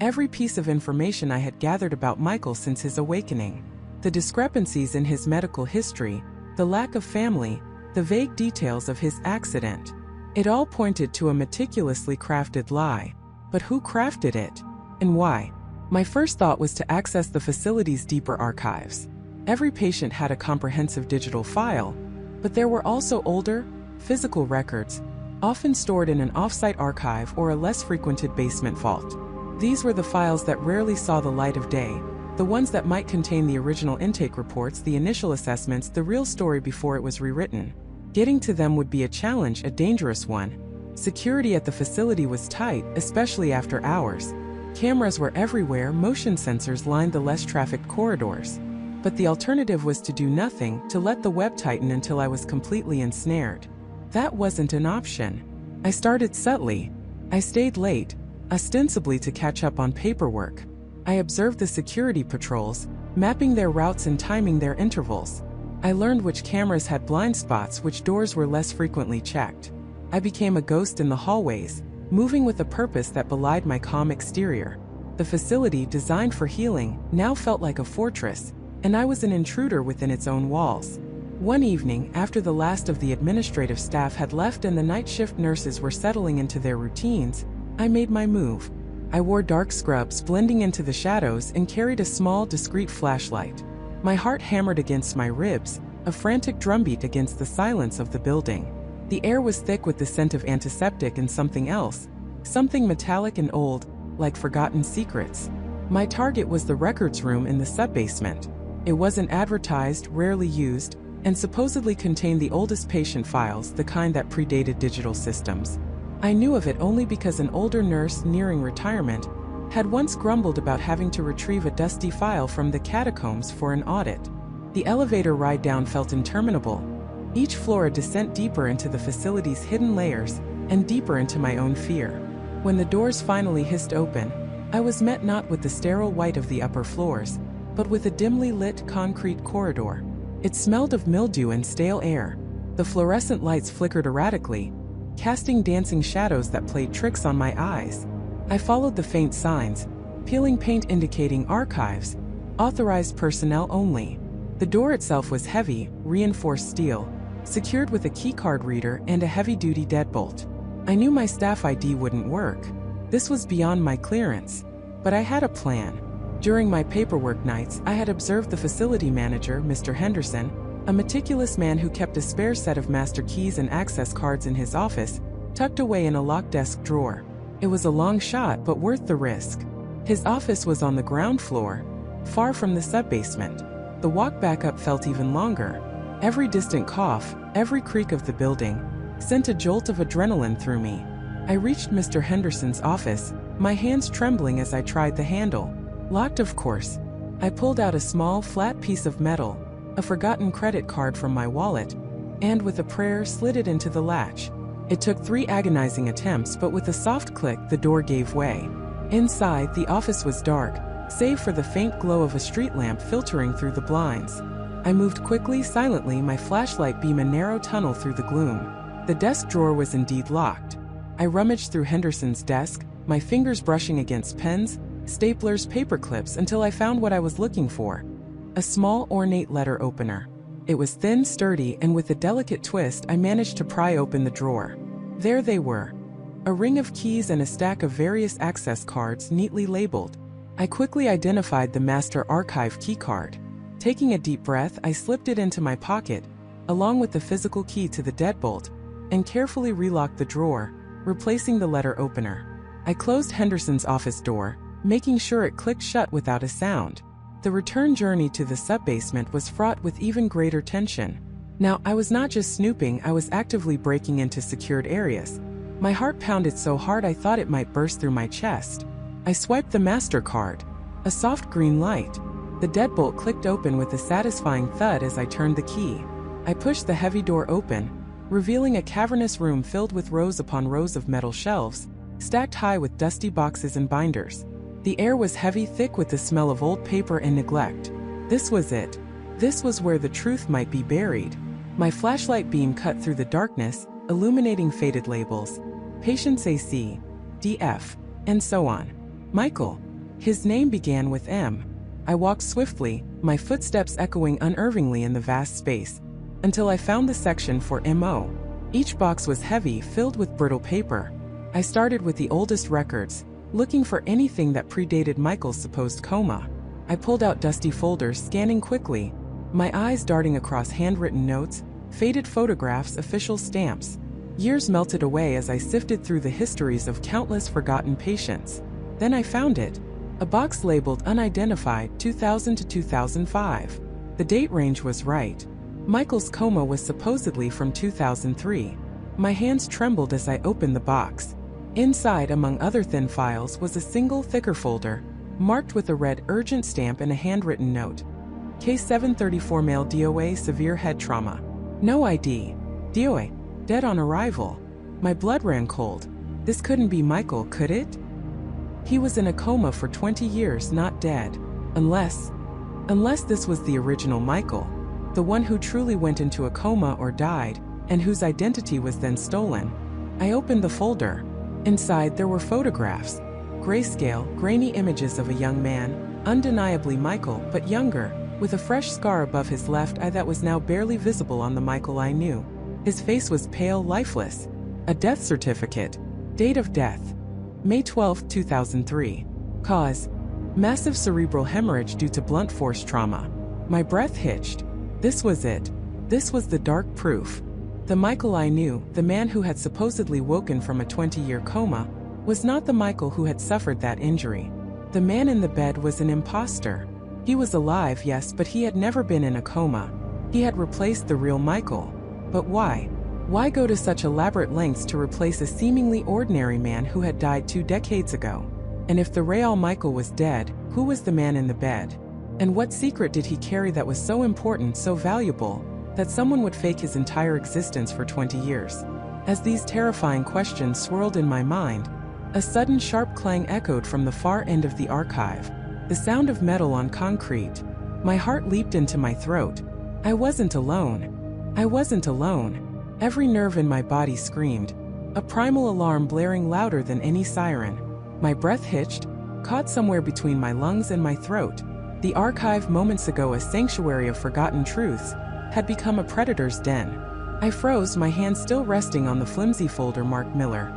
Every piece of information I had gathered about Michael since his awakening. The discrepancies in his medical history, the lack of family, the vague details of his accident. It all pointed to a meticulously crafted lie. But who crafted it? And why? My first thought was to access the facility's deeper archives. Every patient had a comprehensive digital file, but there were also older, physical records, often stored in an off-site archive or a less frequented basement vault. These were the files that rarely saw the light of day, the ones that might contain the original intake reports, the initial assessments, the real story before it was rewritten. Getting to them would be a challenge, a dangerous one. Security at the facility was tight, especially after hours. Cameras were everywhere, motion sensors lined the less trafficked corridors. But the alternative was to do nothing, to let the web tighten until I was completely ensnared. That wasn't an option. I started subtly. I stayed late, ostensibly to catch up on paperwork. I observed the security patrols, mapping their routes and timing their intervals. I learned which cameras had blind spots, which doors were less frequently checked. I became a ghost in the hallways, moving with a purpose that belied my calm exterior. The facility, designed for healing, now felt like a fortress, and I was an intruder within its own walls. One evening, after the last of the administrative staff had left and the night shift nurses were settling into their routines, I made my move. I wore dark scrubs blending into the shadows and carried a small, discreet flashlight. My heart hammered against my ribs, a frantic drumbeat against the silence of the building. The air was thick with the scent of antiseptic and something else, something metallic and old, like forgotten secrets. My target was the records room in the sub-basement. It wasn't advertised, rarely used, and supposedly contained the oldest patient files, the kind that predated digital systems. I knew of it only because an older nurse nearing retirement had once grumbled about having to retrieve a dusty file from the catacombs for an audit. The elevator ride down felt interminable, each floor a descent deeper into the facility's hidden layers and deeper into my own fear. When the doors finally hissed open, I was met not with the sterile white of the upper floors, but with a dimly lit concrete corridor. It smelled of mildew and stale air. The fluorescent lights flickered erratically, casting dancing shadows that played tricks on my eyes. I followed the faint signs, peeling paint indicating archives, authorized personnel only. The door itself was heavy, reinforced steel, secured with a keycard reader and a heavy-duty deadbolt. I knew my staff ID wouldn't work. This was beyond my clearance. But I had a plan. During my paperwork nights, I had observed the facility manager, Mr. Henderson, a meticulous man who kept a spare set of master keys and access cards in his office, tucked away in a locked desk drawer. It was a long shot, but worth the risk. His office was on the ground floor, far from the sub-basement. The walk back up felt even longer. Every distant cough, every creak of the building, sent a jolt of adrenaline through me. I reached Mr. Henderson's office, my hands trembling as I tried the handle. Locked, of course. I pulled out a small, flat piece of metal, a forgotten credit card from my wallet, and with a prayer slid it into the latch. It took 3 agonizing attempts, but with a soft click, the door gave way. Inside, the office was dark, save for the faint glow of a street lamp filtering through the blinds. I moved quickly, silently, my flashlight beam a narrow tunnel through the gloom. The desk drawer was indeed locked. I rummaged through Henderson's desk, my fingers brushing against pens, staplers, paper clips, until I found what I was looking for. A small, ornate letter opener. It was thin, sturdy, and with a delicate twist, I managed to pry open the drawer. There they were. A ring of keys and a stack of various access cards neatly labeled. I quickly identified the master archive keycard. Taking a deep breath, I slipped it into my pocket, along with the physical key to the deadbolt, and carefully relocked the drawer, replacing the letter opener. I closed Henderson's office door, making sure it clicked shut without a sound. The return journey to the sub-basement was fraught with even greater tension. Now, I was not just snooping, I was actively breaking into secured areas. My heart pounded so hard I thought it might burst through my chest. I swiped the MasterCard. A soft green light. The deadbolt clicked open with a satisfying thud as I turned the key. I pushed the heavy door open, revealing a cavernous room filled with rows upon rows of metal shelves, stacked high with dusty boxes and binders. The air was heavy, thick with the smell of old paper and neglect. This was it. This was where the truth might be buried. My flashlight beam cut through the darkness, illuminating faded labels. Patients AC, DF, and so on. Michael. His name began with M. I walked swiftly, my footsteps echoing unervingly in the vast space, until I found the section for MO. Each box was heavy, filled with brittle paper. I started with the oldest records, looking for anything that predated Michael's supposed coma. I pulled out dusty folders, scanning quickly, my eyes darting across handwritten notes, faded photographs, official stamps. Years melted away as I sifted through the histories of countless forgotten patients. Then I found it. A box labeled unidentified 2000 to 2005. The date range was right. Michael's coma was supposedly from 2003. My hands trembled as I opened the box. Inside, among other thin files, was a single thicker folder, marked with a red urgent stamp and a handwritten note. Case 734, male DOA, severe head trauma. No ID. DOA, dead on arrival. My blood ran cold. This couldn't be Michael, could it? He was in a coma for 20 years, not dead. Unless this was the original Michael. The one who truly went into a coma or died, and whose identity was then stolen. I opened the folder. Inside there were photographs. Grayscale, grainy images of a young man, undeniably Michael, but younger, with a fresh scar above his left eye that was now barely visible on the Michael I knew. His face was pale, lifeless. A death certificate. Date of death: May 12, 2003. Cause: massive cerebral hemorrhage due to blunt force trauma. My breath hitched. This was it. This was the dark proof. The Michael I knew, the man who had supposedly woken from a 20-year coma, was not the Michael who had suffered that injury. The man in the bed was an imposter. He was alive, yes, but he had never been in a coma. He had replaced the real Michael. But why? Why go to such elaborate lengths to replace a seemingly ordinary man who had died 2 decades ago? And if the real Michael was dead, who was the man in the bed? And what secret did he carry that was so important, so valuable, that someone would fake his entire existence for 20 years? As these terrifying questions swirled in my mind, a sudden sharp clang echoed from the far end of the archive, the sound of metal on concrete. My heart leaped into my throat. I wasn't alone. I wasn't alone. Every nerve in my body screamed, a primal alarm blaring louder than any siren. My breath hitched, caught somewhere between my lungs and my throat. The archive, moments ago a sanctuary of forgotten truths, had become a predator's den. I froze, my hand still resting on the flimsy folder marked Miller.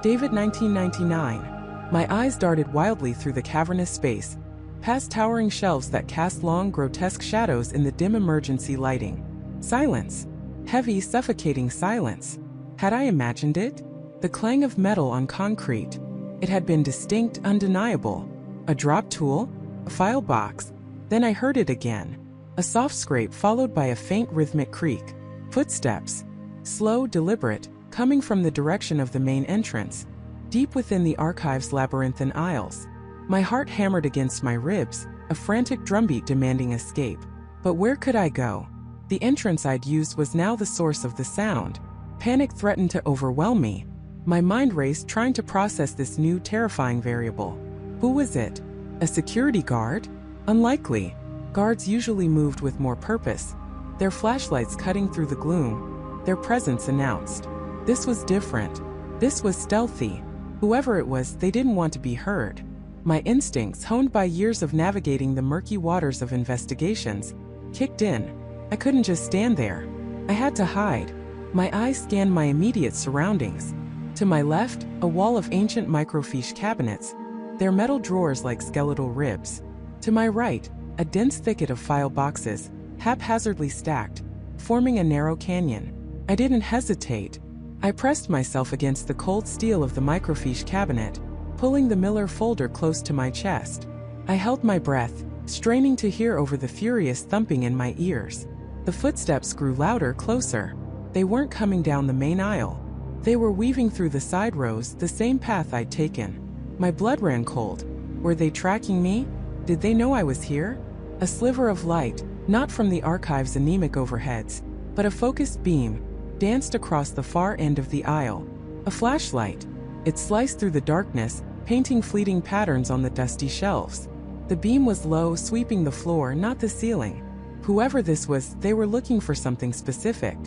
David, 1999. My eyes darted wildly through the cavernous space, past towering shelves that cast long, grotesque shadows in the dim emergency lighting. Silence. Heavy, suffocating silence. Had I imagined it? The clang of metal on concrete. It had been distinct, undeniable. A drop tool? A file box. Then I heard it again. A soft scrape followed by a faint rhythmic creak. Footsteps. Slow, deliberate, coming from the direction of the main entrance, deep within the archive's labyrinthine aisles. My heart hammered against my ribs, a frantic drumbeat demanding escape. But where could I go? The entrance I'd used was now the source of the sound. Panic threatened to overwhelm me. My mind raced, trying to process this new, terrifying variable. Who was it? A security guard? Unlikely. Guards usually moved with more purpose, their flashlights cutting through the gloom. Their presence announced. This was different. This was stealthy. Whoever it was, they didn't want to be heard. My instincts, honed by years of navigating the murky waters of investigations, kicked in. I couldn't just stand there. I had to hide. My eyes scanned my immediate surroundings. To my left, a wall of ancient microfiche cabinets, their metal drawers like skeletal ribs. To my right, a dense thicket of file boxes, haphazardly stacked, forming a narrow canyon. I didn't hesitate. I pressed myself against the cold steel of the microfiche cabinet, pulling the Miller folder close to my chest. I held my breath, straining to hear over the furious thumping in my ears. The footsteps grew louder, closer. They weren't coming down the main aisle. They were weaving through the side rows, the same path I'd taken. My blood ran cold. Were they tracking me? Did they know I was here? A sliver of light, not from the archive's anemic overheads, but a focused beam, danced across the far end of the aisle. A flashlight. It sliced through the darkness, painting fleeting patterns on the dusty shelves. The beam was low, sweeping the floor, not the ceiling. Whoever this was, they were looking for something specific.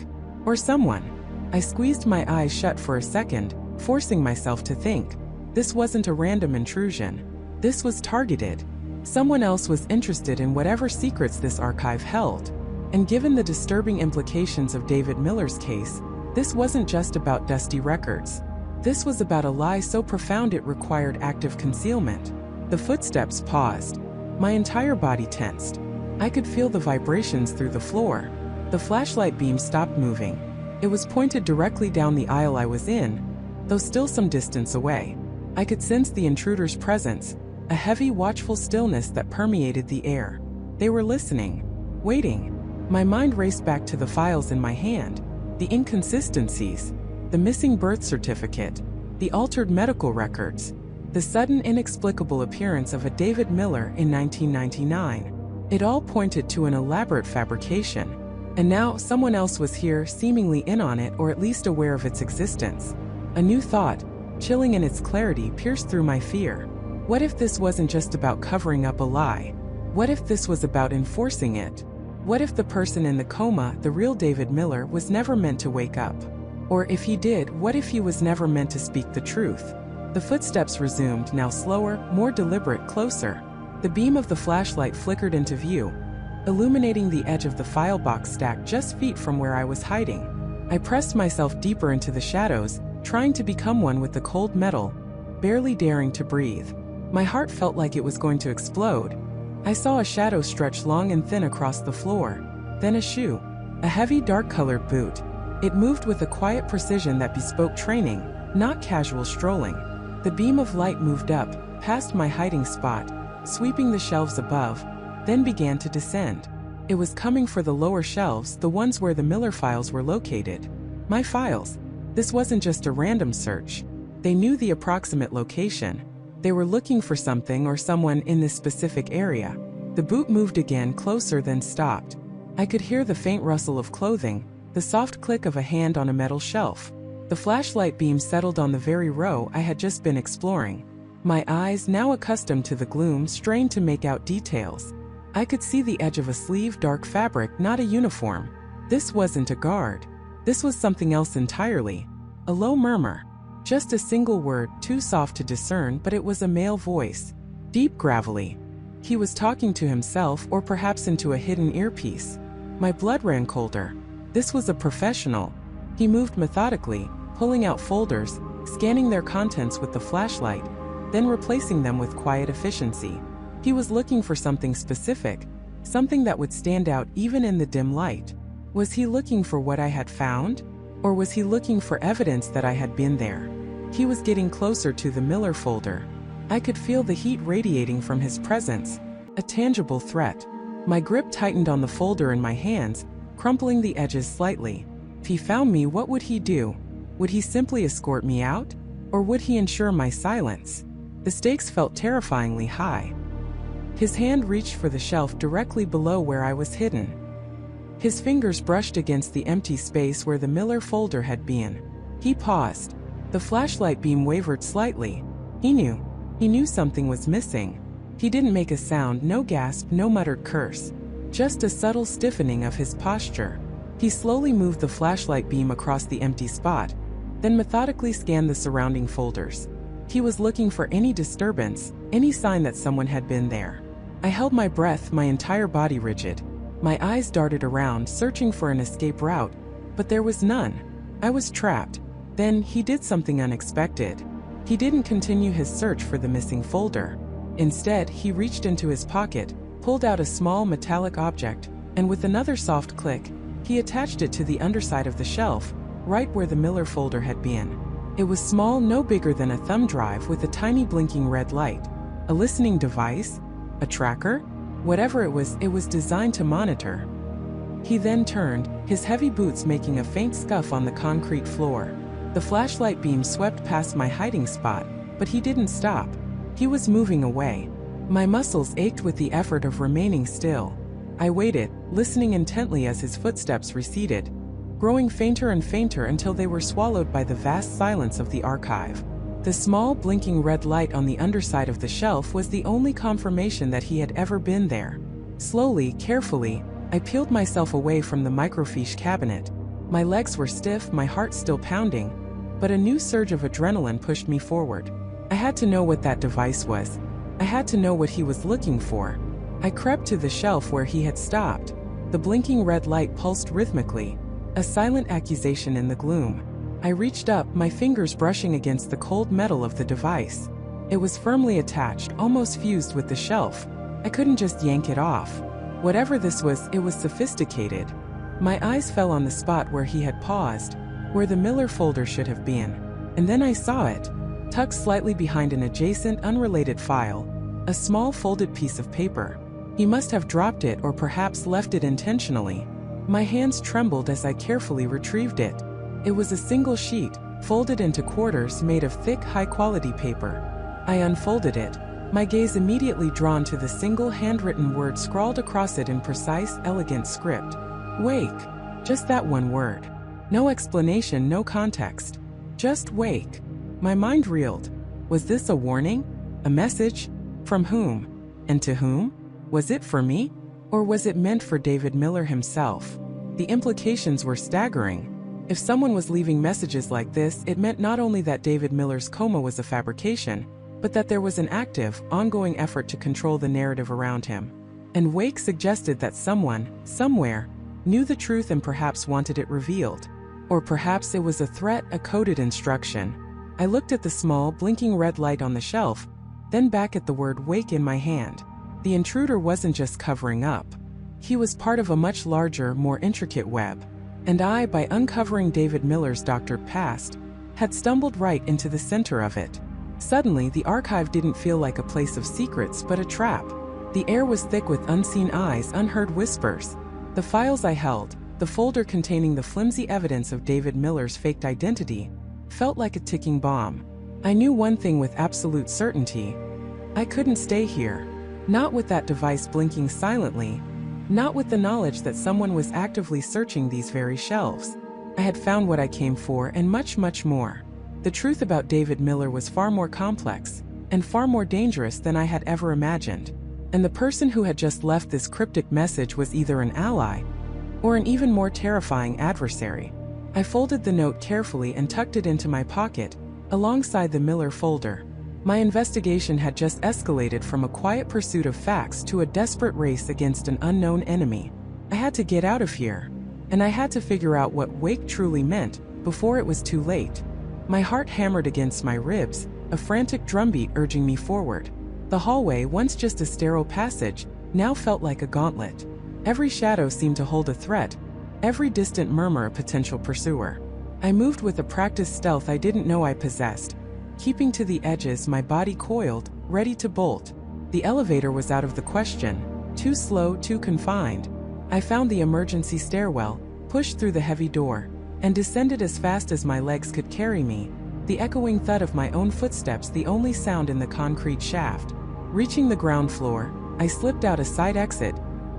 Or someone. I squeezed my eyes shut for a second, forcing myself to think. This wasn't a random intrusion. This was targeted. Someone else was interested in whatever secrets this archive held. And given the disturbing implications of David Miller's case, this wasn't just about dusty records. This was about a lie so profound it required active concealment. The footsteps paused. My entire body tensed. I could feel the vibrations through the floor. The flashlight beam stopped moving. It was pointed directly down the aisle I was in, though still some distance away. I could sense the intruder's presence, a heavy, watchful stillness that permeated the air. They were listening, waiting. My mind raced back to the files in my hand, the inconsistencies, the missing birth certificate, the altered medical records, the sudden inexplicable appearance of a David Miller in 1999. It all pointed to an elaborate fabrication. And now someone else was here, seemingly in on it or at least aware of its existence. A new thought, chilling in its clarity, pierced through my fear. What if this wasn't just about covering up a lie? What if this was about enforcing it? What if the person in the coma, the real David Miller, was never meant to wake up? Or if he did, what if he was never meant to speak the truth? The footsteps resumed, now slower, more deliberate, closer. The beam of the flashlight flickered into view, illuminating the edge of the file box stack just feet from where I was hiding. I pressed myself deeper into the shadows, trying to become one with the cold metal, barely daring to breathe. My heart felt like it was going to explode. I saw a shadow stretch long and thin across the floor, then a shoe, a heavy dark-colored boot. It moved with a quiet precision that bespoke training, not casual strolling. The beam of light moved up, past my hiding spot, sweeping the shelves above, then began to descend. It was coming for the lower shelves, the ones where the Miller files were located. My files. This wasn't just a random search. They knew the approximate location. They were looking for something or someone in this specific area. The boot moved again, closer, then stopped. I could hear the faint rustle of clothing, the soft click of a hand on a metal shelf. The flashlight beam settled on the very row I had just been exploring. My eyes, now accustomed to the gloom, strained to make out details. I could see the edge of a sleeve, dark fabric, not a uniform. This wasn't a guard. This was something else entirely. A low murmur. Just a single word, too soft to discern, but it was a male voice. Deep, gravelly. He was talking to himself or perhaps into a hidden earpiece. My blood ran colder. This was a professional. He moved methodically, pulling out folders, scanning their contents with the flashlight, then replacing them with quiet efficiency. He was looking for something specific, something that would stand out even in the dim light. Was he looking for what I had found? Or was he looking for evidence that I had been there? He was getting closer to the Miller folder. I could feel the heat radiating from his presence, a tangible threat. My grip tightened on the folder in my hands, crumpling the edges slightly. If he found me, what would he do? Would he simply escort me out? Or would he ensure my silence? The stakes felt terrifyingly high. His hand reached for the shelf directly below where I was hidden. His fingers brushed against the empty space where the Miller folder had been. He paused. The flashlight beam wavered slightly. He knew something was missing. He didn't make a sound, no gasp, no muttered curse. Just a subtle stiffening of his posture. He slowly moved the flashlight beam across the empty spot, then methodically scanned the surrounding folders. He was looking for any disturbance, any sign that someone had been there. I held my breath, my entire body rigid. My eyes darted around, searching for an escape route, but there was none. I was trapped. Then he did something unexpected. He didn't continue his search for the missing folder. Instead, he reached into his pocket, pulled out a small metallic object, and with another soft click, he attached it to the underside of the shelf, right where the Miller folder had been. It was small, no bigger than a thumb drive with a tiny blinking red light. A listening device? A tracker? Whatever it was designed to monitor. He then turned, his heavy boots making a faint scuff on the concrete floor. The flashlight beam swept past my hiding spot, but he didn't stop. He was moving away. My muscles ached with the effort of remaining still. I waited, listening intently as his footsteps receded, growing fainter and fainter until they were swallowed by the vast silence of the archive. The small blinking red light on the underside of the shelf was the only confirmation that he had ever been there. Slowly, carefully, I peeled myself away from the microfiche cabinet. My legs were stiff, my heart still pounding, but a new surge of adrenaline pushed me forward. I had to know what that device was. I had to know what he was looking for. I crept to the shelf where he had stopped. The blinking red light pulsed rhythmically, a silent accusation in the gloom. I reached up, my fingers brushing against the cold metal of the device. It was firmly attached, almost fused with the shelf. I couldn't just yank it off. Whatever this was, it was sophisticated. My eyes fell on the spot where he had paused, where the Miller folder should have been. And then I saw it, tucked slightly behind an adjacent, unrelated file, a small folded piece of paper. He must have dropped it or perhaps left it intentionally. My hands trembled as I carefully retrieved it. It was a single sheet, folded into quarters made of thick, high-quality paper. I unfolded it, my gaze immediately drawn to the single handwritten word scrawled across it in precise, elegant script. Wake. Just that one word. No explanation, no context. Just wake. My mind reeled. Was this a warning? A message? From whom? And to whom? Was it for me? Or was it meant for David Miller himself? The implications were staggering. If someone was leaving messages like this, it meant not only that David Miller's coma was a fabrication, but that there was an active, ongoing effort to control the narrative around him. And Wake suggested that someone, somewhere, knew the truth and perhaps wanted it revealed. Or perhaps it was a threat, a coded instruction. I looked at the small, blinking red light on the shelf, then back at the word Wake in my hand. The intruder wasn't just covering up. He was part of a much larger, more intricate web. And I, by uncovering David Miller's doctored past, had stumbled right into the center of it. Suddenly, the archive didn't feel like a place of secrets but a trap. The air was thick with unseen eyes, unheard whispers. The files I held, the folder containing the flimsy evidence of David Miller's faked identity, felt like a ticking bomb. I knew one thing with absolute certainty. I couldn't stay here. Not with that device blinking silently. Not with the knowledge that someone was actively searching these very shelves. I had found what I came for and much, much more. The truth about David Miller was far more complex and far more dangerous than I had ever imagined. And the person who had just left this cryptic message was either an ally or an even more terrifying adversary. I folded the note carefully and tucked it into my pocket, alongside the Miller folder. My investigation had just escalated from a quiet pursuit of facts to a desperate race against an unknown enemy. I had to get out of here, and I had to figure out what Wake truly meant before it was too late. My heart hammered against my ribs, a frantic drumbeat urging me forward. The hallway, once just a sterile passage, now felt like a gauntlet. Every shadow seemed to hold a threat, every distant murmur a potential pursuer. I moved with a practiced stealth I didn't know I possessed. Keeping to the edges, my body coiled, ready to bolt. The elevator was out of the question. Too slow, too confined. I found the emergency stairwell, pushed through the heavy door, and descended as fast as my legs could carry me, the echoing thud of my own footsteps the only sound in the concrete shaft. Reaching the ground floor, I slipped out a side exit,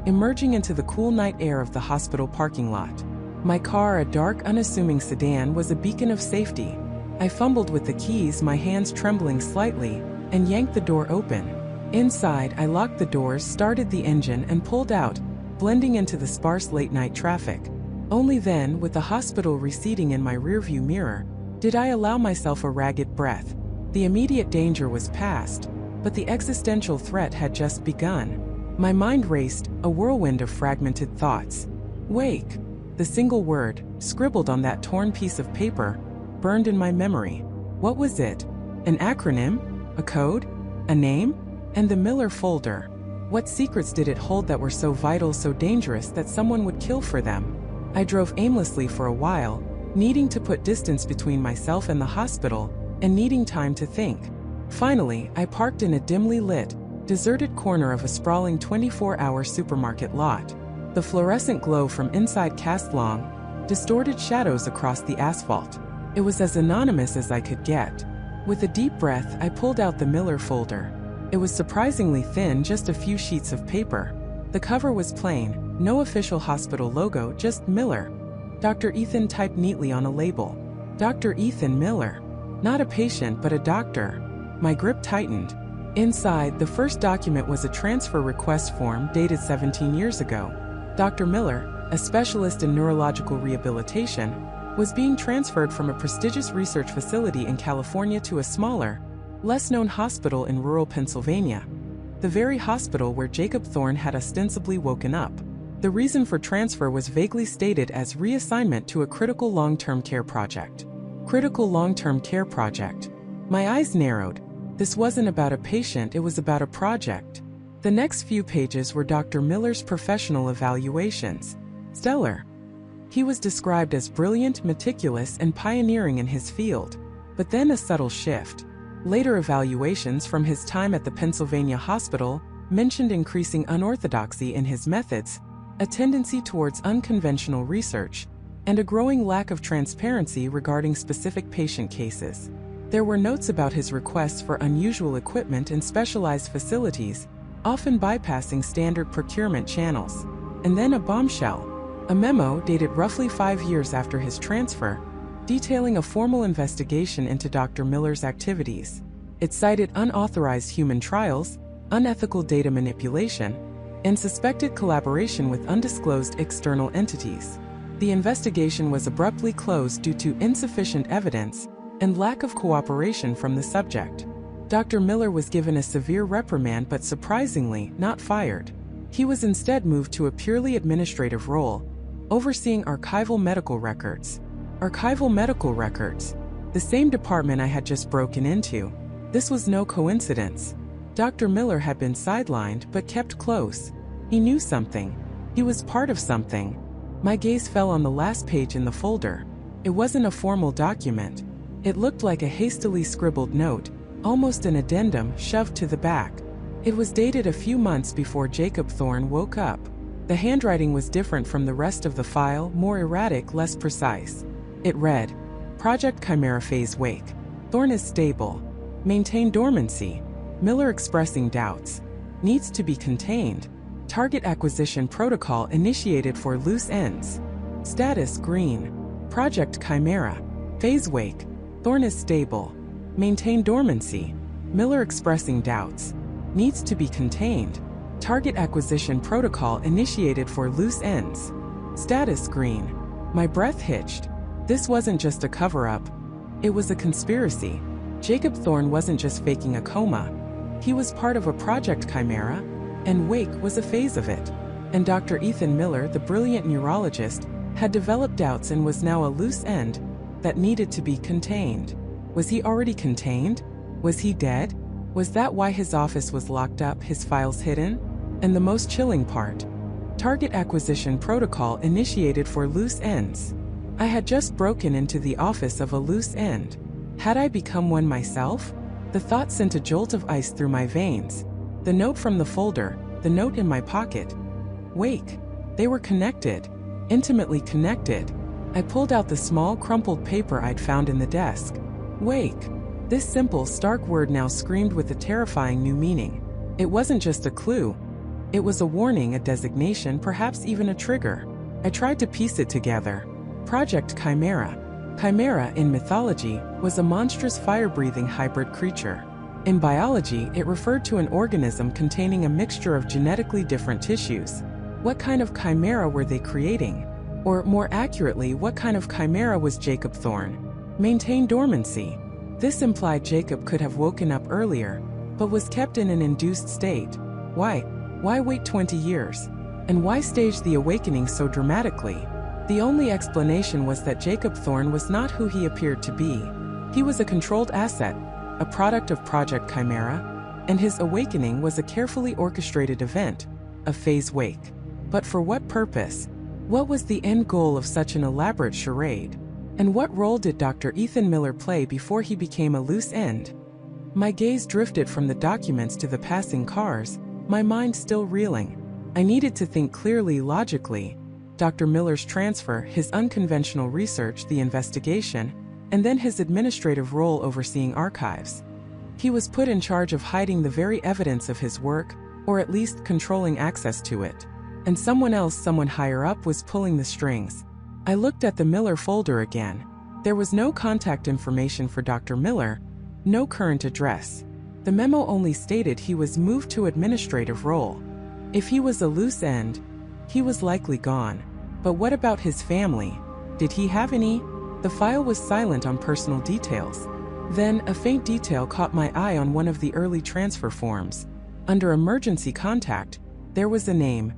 emerging into the cool night air of the hospital parking lot. My car, a dark, unassuming sedan, was a beacon of safety. I fumbled with the keys, my hands trembling slightly, and yanked the door open. Inside, I locked the doors, started the engine, and pulled out, blending into the sparse late-night traffic. Only then, with the hospital receding in my rearview mirror, did I allow myself a ragged breath. The immediate danger was past, but the existential threat had just begun. My mind raced, a whirlwind of fragmented thoughts. Wake. The single word, scribbled on that torn piece of paper, burned in my memory. What was it? An acronym? A code? A name? And the Miller folder. What secrets did it hold that were so vital, so dangerous that someone would kill for them? I drove aimlessly for a while, needing to put distance between myself and the hospital, and needing time to think. Finally, I parked in a dimly lit, deserted corner of a sprawling 24-hour supermarket lot. The fluorescent glow from inside cast long, distorted shadows across the asphalt. It was as anonymous as I could get. With a deep breath, I pulled out the Miller folder. It was surprisingly thin, just a few sheets of paper. The cover was plain, no official hospital logo, just Miller. Dr. Ethan typed neatly on a label. Dr. Ethan Miller. Not a patient, but a doctor. My grip tightened. Inside, the first document was a transfer request form dated 17 years ago. Dr. Miller, a specialist in neurological rehabilitation, was being transferred from a prestigious research facility in California to a smaller, less-known hospital in rural Pennsylvania. The very hospital where Jacob Thorne had ostensibly woken up. The reason for transfer was vaguely stated as reassignment to a critical long-term care project. Critical long-term care project. My eyes narrowed. This wasn't about a patient, it was about a project. The next few pages were Dr. Miller's professional evaluations. Stellar. He was described as brilliant, meticulous, and pioneering in his field. But then a subtle shift. Later evaluations from his time at the Pennsylvania hospital mentioned increasing unorthodoxy in his methods, a tendency towards unconventional research, and a growing lack of transparency regarding specific patient cases. There were notes about his requests for unusual equipment and specialized facilities, often bypassing standard procurement channels. And then a bombshell. A memo dated roughly 5 years after his transfer, detailing a formal investigation into Dr. Miller's activities. It cited unauthorized human trials, unethical data manipulation, and suspected collaboration with undisclosed external entities. The investigation was abruptly closed due to insufficient evidence and lack of cooperation from the subject. Dr. Miller was given a severe reprimand but surprisingly not fired. He was instead moved to a purely administrative role, overseeing archival medical records. Archival medical records. The same department I had just broken into. This was no coincidence. Dr. Miller had been sidelined but kept close. He knew something. He was part of something. My gaze fell on the last page in the folder. It wasn't a formal document. It looked like a hastily scribbled note, almost an addendum shoved to the back. It was dated a few months before Jacob Thorne woke up. The handwriting was different from the rest of the file, more erratic, less precise. It read, Project Chimera Phase Wake. Thorne is stable. Maintain dormancy. Miller expressing doubts. Needs to be contained. Target acquisition protocol initiated for loose ends. Status green. Project Chimera. Phase Wake. Thorne is stable. Maintain dormancy. Miller expressing doubts. Needs to be contained. Target acquisition protocol initiated for loose ends. Status green. My breath hitched. This wasn't just a cover-up. It was a conspiracy. Jacob Thorne wasn't just faking a coma. He was part of a Project Chimera, and Wake was a phase of it. And Dr. Ethan Miller, the brilliant neurologist, had developed doubts and was now a loose end that needed to be contained. Was he already contained? Was he dead? Was that why his office was locked up, his files hidden? And the most chilling part, target acquisition protocol initiated for loose ends. I had just broken into the office of a loose end. Had I become one myself? The thought sent a jolt of ice through my veins. The note from the folder, the note in my pocket. Wake. They were connected. Intimately connected. I pulled out the small, crumpled paper I'd found in the desk. Wake. This simple, stark word now screamed with a terrifying new meaning. It wasn't just a clue. It was a warning, a designation, perhaps even a trigger. I tried to piece it together. Project Chimera. Chimera, in mythology, was a monstrous fire-breathing hybrid creature. In biology, it referred to an organism containing a mixture of genetically different tissues. What kind of chimera were they creating? Or, more accurately, what kind of chimera was Jacob Thorne? Maintain dormancy. This implied Jacob could have woken up earlier, but was kept in an induced state. Why? Why wait 20 years? And why stage the awakening so dramatically? The only explanation was that Jacob Thorne was not who he appeared to be. He was a controlled asset, a product of Project Chimera, and his awakening was a carefully orchestrated event, a phase wake. But for what purpose? What was the end goal of such an elaborate charade? And what role did Dr. Ethan Miller play before he became a loose end? My gaze drifted from the documents to the passing cars, my mind still reeling. I needed to think clearly, logically. Dr. Miller's transfer, his unconventional research, the investigation, and then his administrative role overseeing archives. He was put in charge of hiding the very evidence of his work, or at least controlling access to it. And someone else, someone higher up, was pulling the strings. I looked at the Miller folder again. There was no contact information for Dr. Miller, no current address. The memo only stated he was moved to administrative role. If he was a loose end, he was likely gone. But what about his family? Did he have any? The file was silent on personal details. Then, a faint detail caught my eye on one of the early transfer forms. Under emergency contact, there was a name,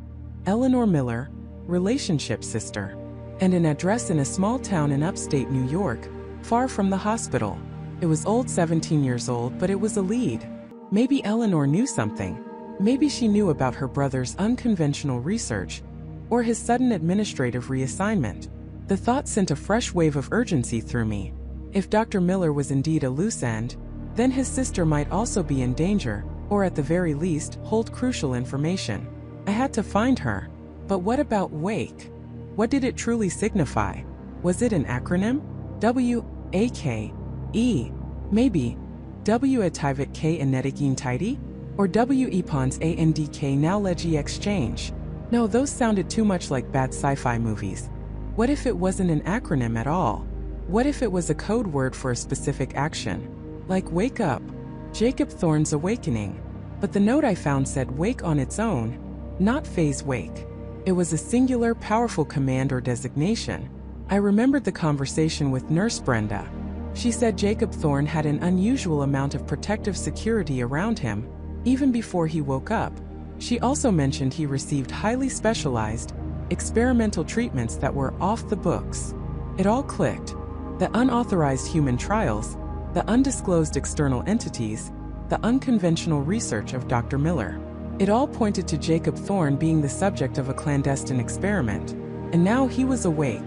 Eleanor Miller, relationship sister, and an address in a small town in upstate New York, far from the hospital. It was old, 17 years old, but it was a lead. Maybe Eleanor knew something. Maybe she knew about her brother's unconventional research, or his sudden administrative reassignment. The thought sent a fresh wave of urgency through me. If Dr. Miller was indeed a loose end, then his sister might also be in danger, or at the very least, hold crucial information. I had to find her. But what about WAKE? What did it truly signify? Was it an acronym? W-A-K-E. Maybe. W-Ativit K-Enetic Tidy? Or W-Epons A-N-D-K Knowledge Exchange? No, those sounded too much like bad sci-fi movies. What if it wasn't an acronym at all? What if it was a code word for a specific action? Like wake up. Jacob Thorne's awakening. But the note I found said wake on its own, not phase wake. It was a singular, powerful command or designation. I remembered the conversation with Nurse Brenda. She said Jacob Thorne had an unusual amount of protective security around him, even before he woke up. She also mentioned he received highly specialized, experimental treatments that were off the books. It all clicked. The unauthorized human trials, the undisclosed external entities, the unconventional research of Dr. Miller. It all pointed to Jacob Thorne being the subject of a clandestine experiment. And now he was awake.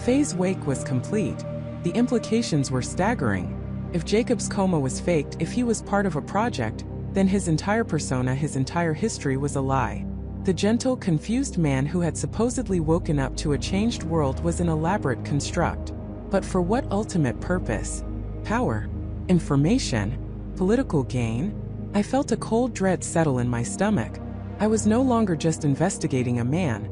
Phase wake was complete. The implications were staggering. If Jacob's coma was faked, if he was part of a project, then his entire persona, his entire history was a lie. The gentle, confused man who had supposedly woken up to a changed world was an elaborate construct. But for what ultimate purpose? Power? Information? Political gain? I felt a cold dread settle in my stomach. I was no longer just investigating a man.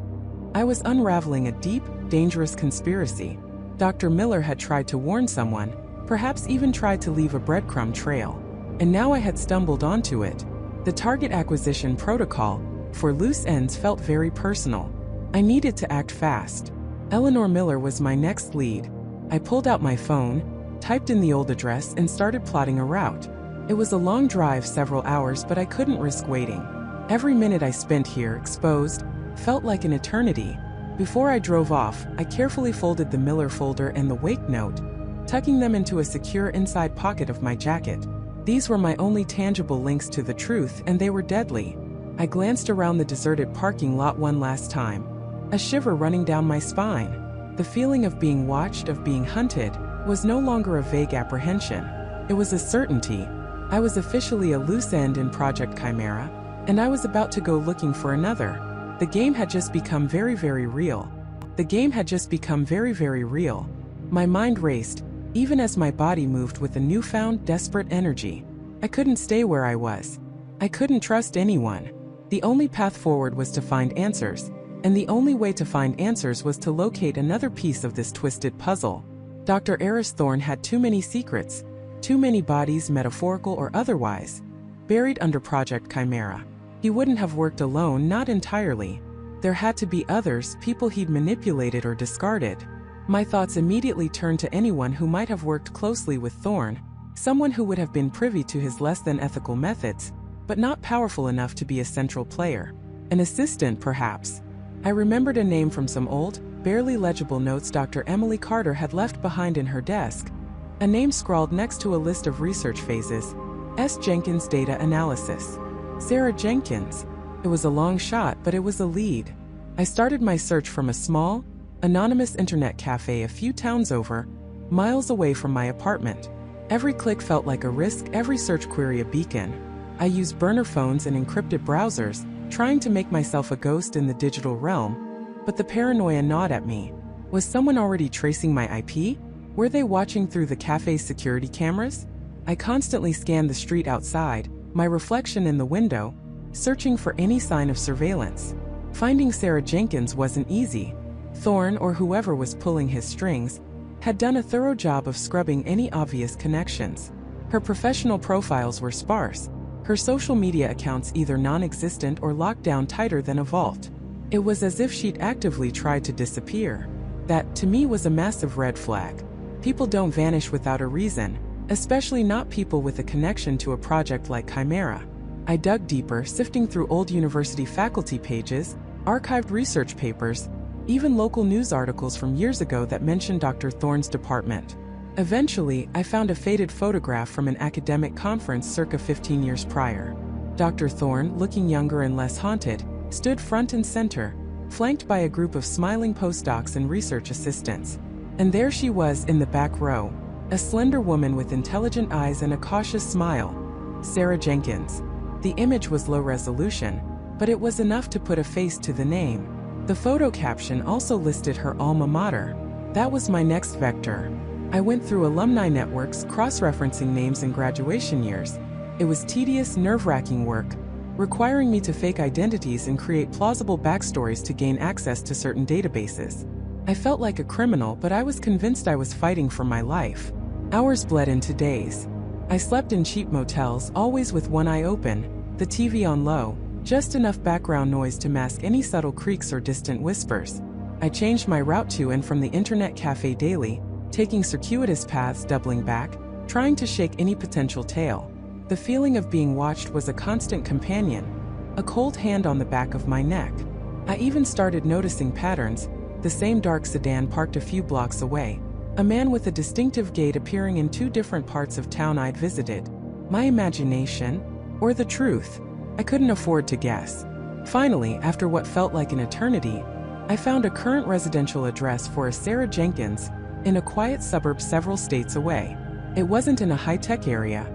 I was unraveling a deep, dangerous conspiracy. Dr. Miller had tried to warn someone, perhaps even tried to leave a breadcrumb trail. And now I had stumbled onto it. The target acquisition protocol for loose ends felt very personal. I needed to act fast. Eleanor Miller was my next lead. I pulled out my phone, typed in the old address, and started plotting a route. It was a long drive, several hours, but I couldn't risk waiting. Every minute I spent here, exposed, felt like an eternity. Before I drove off, I carefully folded the Miller folder and the wake note, tucking them into a secure inside pocket of my jacket. These were my only tangible links to the truth, and they were deadly. I glanced around the deserted parking lot one last time, a shiver running down my spine. The feeling of being watched, of being hunted, was no longer a vague apprehension. It was a certainty. I was officially a loose end in Project Chimera, and I was about to go looking for another. The game had just become very, very real. The game had just become very, very real. My mind raced, even as my body moved with a newfound, desperate energy. I couldn't stay where I was. I couldn't trust anyone. The only path forward was to find answers, and the only way to find answers was to locate another piece of this twisted puzzle. Dr. Eris Thorne had too many secrets, too many bodies, metaphorical or otherwise, buried under Project Chimera. He wouldn't have worked alone, not entirely. There had to be others, people he'd manipulated or discarded. My thoughts immediately turned to anyone who might have worked closely with Thorne, someone who would have been privy to his less than ethical methods, but not powerful enough to be a central player. An assistant, perhaps. I remembered a name from some old, barely legible notes Dr. Emily Carter had left behind in her desk. A name scrawled next to a list of research phases. S. Jenkins Data Analysis. Sarah Jenkins. It was a long shot, but it was a lead. I started my search from a small, anonymous internet cafe a few towns over, miles away from my apartment. Every click felt like a risk, every search query a beacon. I used burner phones and encrypted browsers, trying to make myself a ghost in the digital realm, but the paranoia gnawed at me. Was someone already tracing my IP? Were they watching through the cafe's security cameras? I constantly scanned the street outside, my reflection in the window, searching for any sign of surveillance. Finding Sarah Jenkins wasn't easy. Thorne, or whoever was pulling his strings, had done a thorough job of scrubbing any obvious connections. Her professional profiles were sparse, her social media accounts either non-existent or locked down tighter than a vault. It was as if she'd actively tried to disappear. That, to me, was a massive red flag. People don't vanish without a reason, especially not people with a connection to a project like Chimera. I dug deeper, sifting through old university faculty pages, archived research papers, even local news articles from years ago that mentioned Dr. Thorne's department. Eventually, I found a faded photograph from an academic conference circa 15 years prior. Dr. Thorne, looking younger and less haunted, stood front and center, flanked by a group of smiling postdocs and research assistants. And there she was in the back row, a slender woman with intelligent eyes and a cautious smile. Sarah Jenkins. The image was low resolution, but it was enough to put a face to the name. The photo caption also listed her alma mater. That was my next vector. I went through alumni networks, cross-referencing names and graduation years. It was tedious, nerve-wracking work, requiring me to fake identities and create plausible backstories to gain access to certain databases. I felt like a criminal, but I was convinced I was fighting for my life. Hours bled into days. I slept in cheap motels, always with one eye open, the TV on low, just enough background noise to mask any subtle creaks or distant whispers. I changed my route to and from the internet cafe daily, taking circuitous paths, doubling back, trying to shake any potential tail. The feeling of being watched was a constant companion, a cold hand on the back of my neck. I even started noticing patterns, the same dark sedan parked a few blocks away, a man with a distinctive gait appearing in two different parts of town I'd visited. My imagination, or the truth? I couldn't afford to guess. Finally, after what felt like an eternity, I found a current residential address for a Sarah Jenkins in a quiet suburb several states away. It wasn't in a high-tech area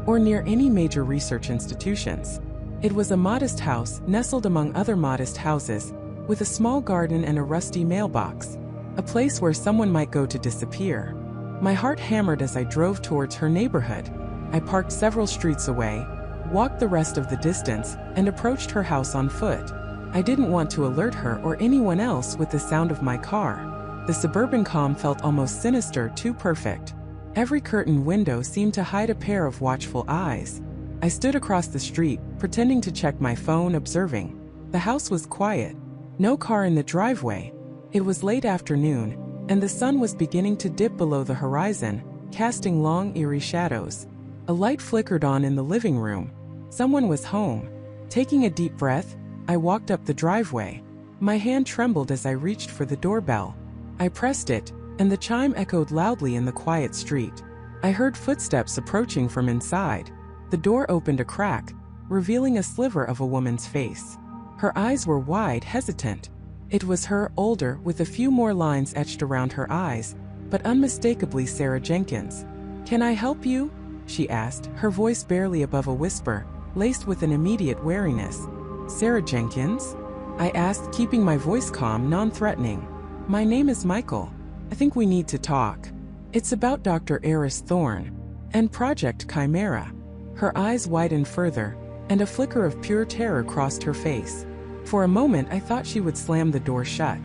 or near any major research institutions. It was a modest house nestled among other modest houses, with a small garden and a rusty mailbox, a place where someone might go to disappear. My heart hammered as I drove towards her neighborhood. I parked several streets away, walked the rest of the distance, and approached her house on foot. I didn't want to alert her or anyone else with the sound of my car. The suburban calm felt almost sinister, too perfect. Every curtained window seemed to hide a pair of watchful eyes. I stood across the street, pretending to check my phone, observing. The house was quiet. No car in the driveway. It was late afternoon, and the sun was beginning to dip below the horizon, casting long, eerie shadows. A light flickered on in the living room. Someone was home. Taking a deep breath, I walked up the driveway. My hand trembled as I reached for the doorbell. I pressed it, and the chime echoed loudly in the quiet street. I heard footsteps approaching from inside. The door opened a crack, revealing a sliver of a woman's face. Her eyes were wide, hesitant. It was her, older, with a few more lines etched around her eyes, but unmistakably Sarah Jenkins. "Can I help you?" she asked, her voice barely above a whisper, laced with an immediate wariness. "Sarah Jenkins?" I asked, keeping my voice calm, non-threatening. "My name is Michael. I think we need to talk. It's about Dr. Eris Thorne and Project Chimera." Her eyes widened further, and a flicker of pure terror crossed her face. For a moment I thought she would slam the door shut.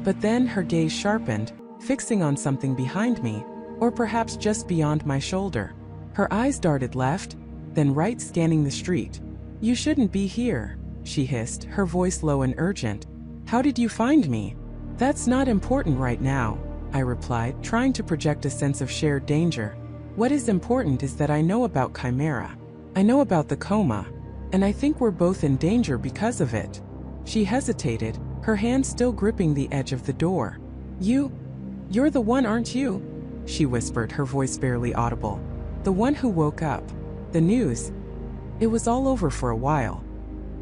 But then her gaze sharpened, fixing on something behind me, or perhaps just beyond my shoulder. Her eyes darted left, then right, scanning the street. "You shouldn't be here," she hissed, her voice low and urgent. "How did you find me?" "That's not important right now," I replied, trying to project a sense of shared danger. "What is important is that I know about Chimera. I know about the Coma, and I think we're both in danger because of it." She hesitated, her hand still gripping the edge of the door. You're the one, aren't you?" she whispered, her voice barely audible. "The one who woke up. The news. It was all over for a while.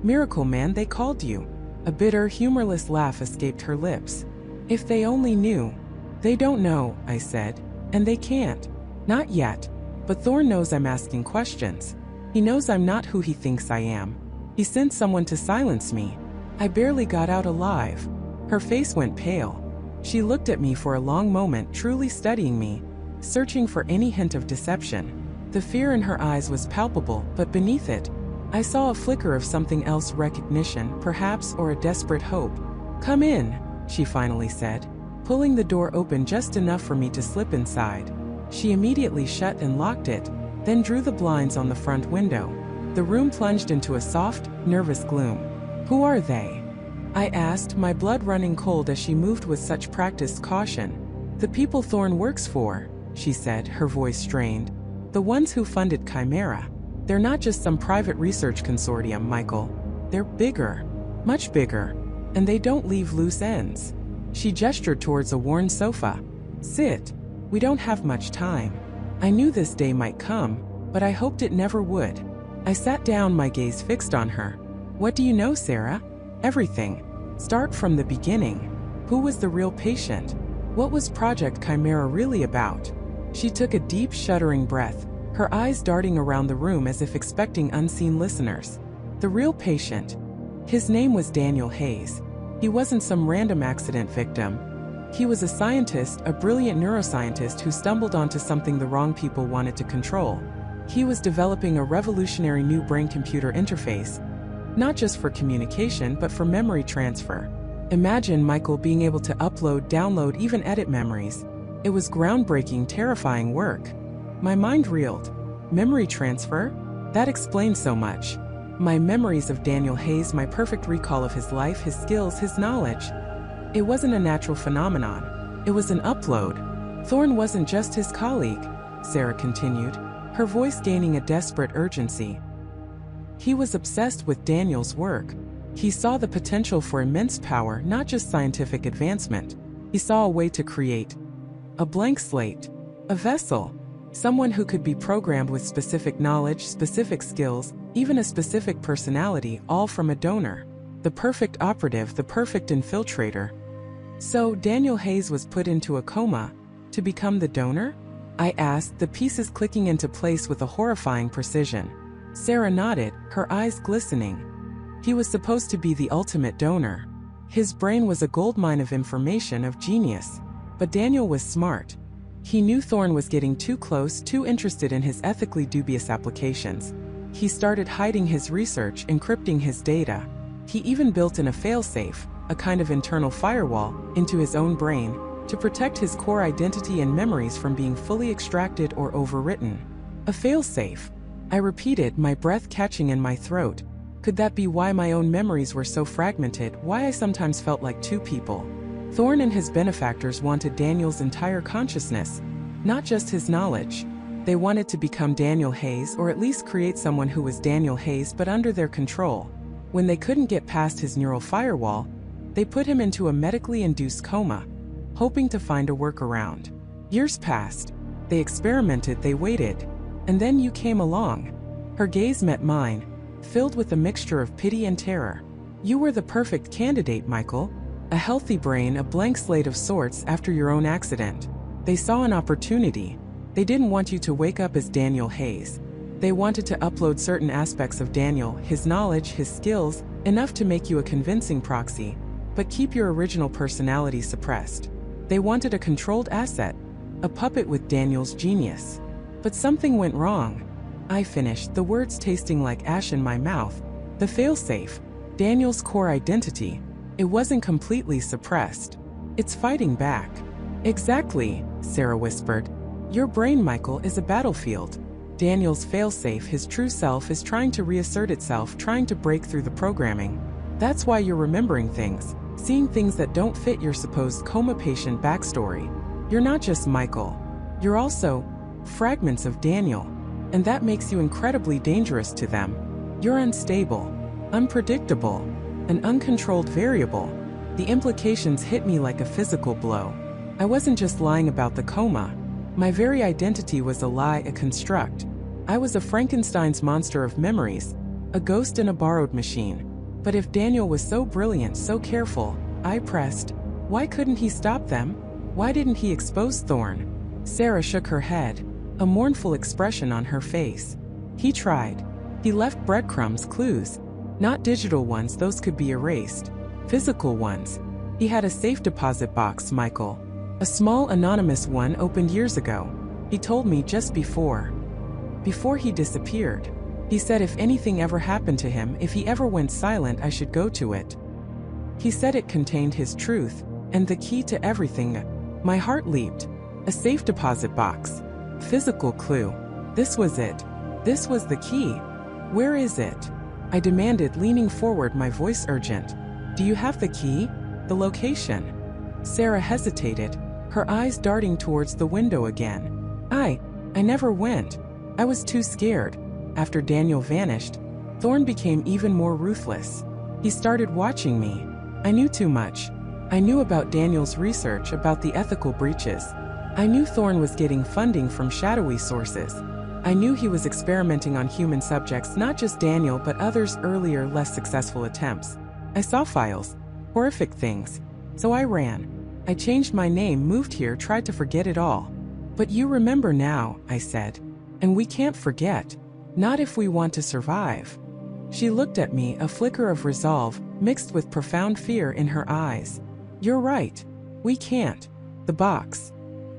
Miracle Man, they called you." A bitter, humorless laugh escaped her lips. "If they only knew." "They don't know," I said, "and they can't. Not yet. But Thorne knows I'm asking questions. He knows I'm not who he thinks I am. He sent someone to silence me. I barely got out alive." Her face went pale. She looked at me for a long moment, truly studying me, searching for any hint of deception. The fear in her eyes was palpable, but beneath it, I saw a flicker of something else, recognition, perhaps, or a desperate hope. "Come in," she finally said, pulling the door open just enough for me to slip inside. She immediately shut and locked it, then drew the blinds on the front window. The room plunged into a soft, nervous gloom. "Who are they?" I asked, my blood running cold as she moved with such practiced caution. "The people Thorne works for," she said, her voice strained. The ones who funded Chimera. They're not just some private research consortium, Michael. They're bigger. Much bigger. And they don't leave loose ends. She gestured towards a worn sofa. Sit. We don't have much time. I knew this day might come, but I hoped it never would. I sat down, my gaze fixed on her. What do you know, Sarah? Everything. Start from the beginning. Who was the real patient? What was Project Chimera really about? She took a deep, shuddering breath, her eyes darting around the room as if expecting unseen listeners. The real patient. His name was Daniel Hayes. He wasn't some random accident victim. He was a scientist, a brilliant neuroscientist who stumbled onto something the wrong people wanted to control. He was developing a revolutionary new brain-computer interface, not just for communication but for memory transfer. Imagine Michael being able to upload, download, even edit memories. It was groundbreaking, terrifying work. My mind reeled. Memory transfer? That explained so much. My memories of Daniel Hayes, my perfect recall of his life, his skills, his knowledge. It wasn't a natural phenomenon. It was an upload. Thorne wasn't just his colleague, Sarah continued, her voice gaining a desperate urgency. He was obsessed with Daniel's work. He saw the potential for immense power, not just scientific advancement. He saw a way to create a blank slate, a vessel, someone who could be programmed with specific knowledge, specific skills, even a specific personality, all from a donor. The perfect operative, the perfect infiltrator. So Daniel Hayes was put into a coma to become the donor? I asked, the pieces clicking into place with a horrifying precision. Sarah nodded, her eyes glistening. He was supposed to be the ultimate donor. His brain was a goldmine of information, of genius. But Daniel was smart. He knew Thorne was getting too close, too interested in his ethically dubious applications. He started hiding his research, encrypting his data. He even built in a failsafe, a kind of internal firewall, into his own brain, to protect his core identity and memories from being fully extracted or overwritten. A failsafe. I repeated, my breath catching in my throat. Could that be why my own memories were so fragmented, why I sometimes felt like two people? Thorne and his benefactors wanted Daniel's entire consciousness, not just his knowledge. They wanted to become Daniel Hayes, or at least create someone who was Daniel Hayes but under their control. When they couldn't get past his neural firewall, they put him into a medically induced coma, hoping to find a workaround. Years passed. They experimented, they waited. And then you came along. Her gaze met mine, filled with a mixture of pity and terror. You were the perfect candidate, Michael. A healthy brain, a blank slate of sorts after your own accident. They saw an opportunity. They didn't want you to wake up as Daniel Hayes. They wanted to upload certain aspects of Daniel, his knowledge, his skills, enough to make you a convincing proxy, but keep your original personality suppressed. They wanted a controlled asset, a puppet with Daniel's genius. But something went wrong. I finished, the words tasting like ash in my mouth. The failsafe, Daniel's core identity. It wasn't completely suppressed. It's fighting back. Exactly, Sarah whispered. Your brain, Michael, is a battlefield. Daniel's failsafe, his true self, is trying to reassert itself, trying to break through the programming. That's why you're remembering things, seeing things that don't fit your supposed coma patient backstory. You're not just Michael. You're also fragments of Daniel. And that makes you incredibly dangerous to them. You're unstable, unpredictable, an uncontrolled variable. The implications hit me like a physical blow. I wasn't just lying about the coma. My very identity was a lie, a construct. I was a Frankenstein's monster of memories, a ghost in a borrowed machine. But if Daniel was so brilliant, so careful, I pressed. Why couldn't he stop them? Why didn't he expose Thorne? Sarah shook her head, a mournful expression on her face. He tried. He left breadcrumbs, clues. Not digital ones, those could be erased. Physical ones. He had a safe deposit box, Michael. A small anonymous one opened years ago. He told me just before he disappeared. He said if anything ever happened to him, if he ever went silent, I should go to it. He said it contained his truth, and the key to everything. My heart leaped. A safe deposit box. Physical clue. This was it. This was the key. Where is it? I demanded, leaning forward, my voice urgent. Do you have the key? The location? Sarah hesitated, her eyes darting towards the window again. I never went. I was too scared. After Daniel vanished, Thorne became even more ruthless. He started watching me. I knew too much. I knew about Daniel's research about the ethical breaches. I knew Thorne was getting funding from shadowy sources. I knew he was experimenting on human subjects, not just Daniel but others' earlier, less successful attempts. I saw files, horrific things. So I ran. I changed my name, moved here, tried to forget it all. But you remember now, I said. And we can't forget. Not if we want to survive. She looked at me, a flicker of resolve, mixed with profound fear in her eyes. You're right. We can't. The box.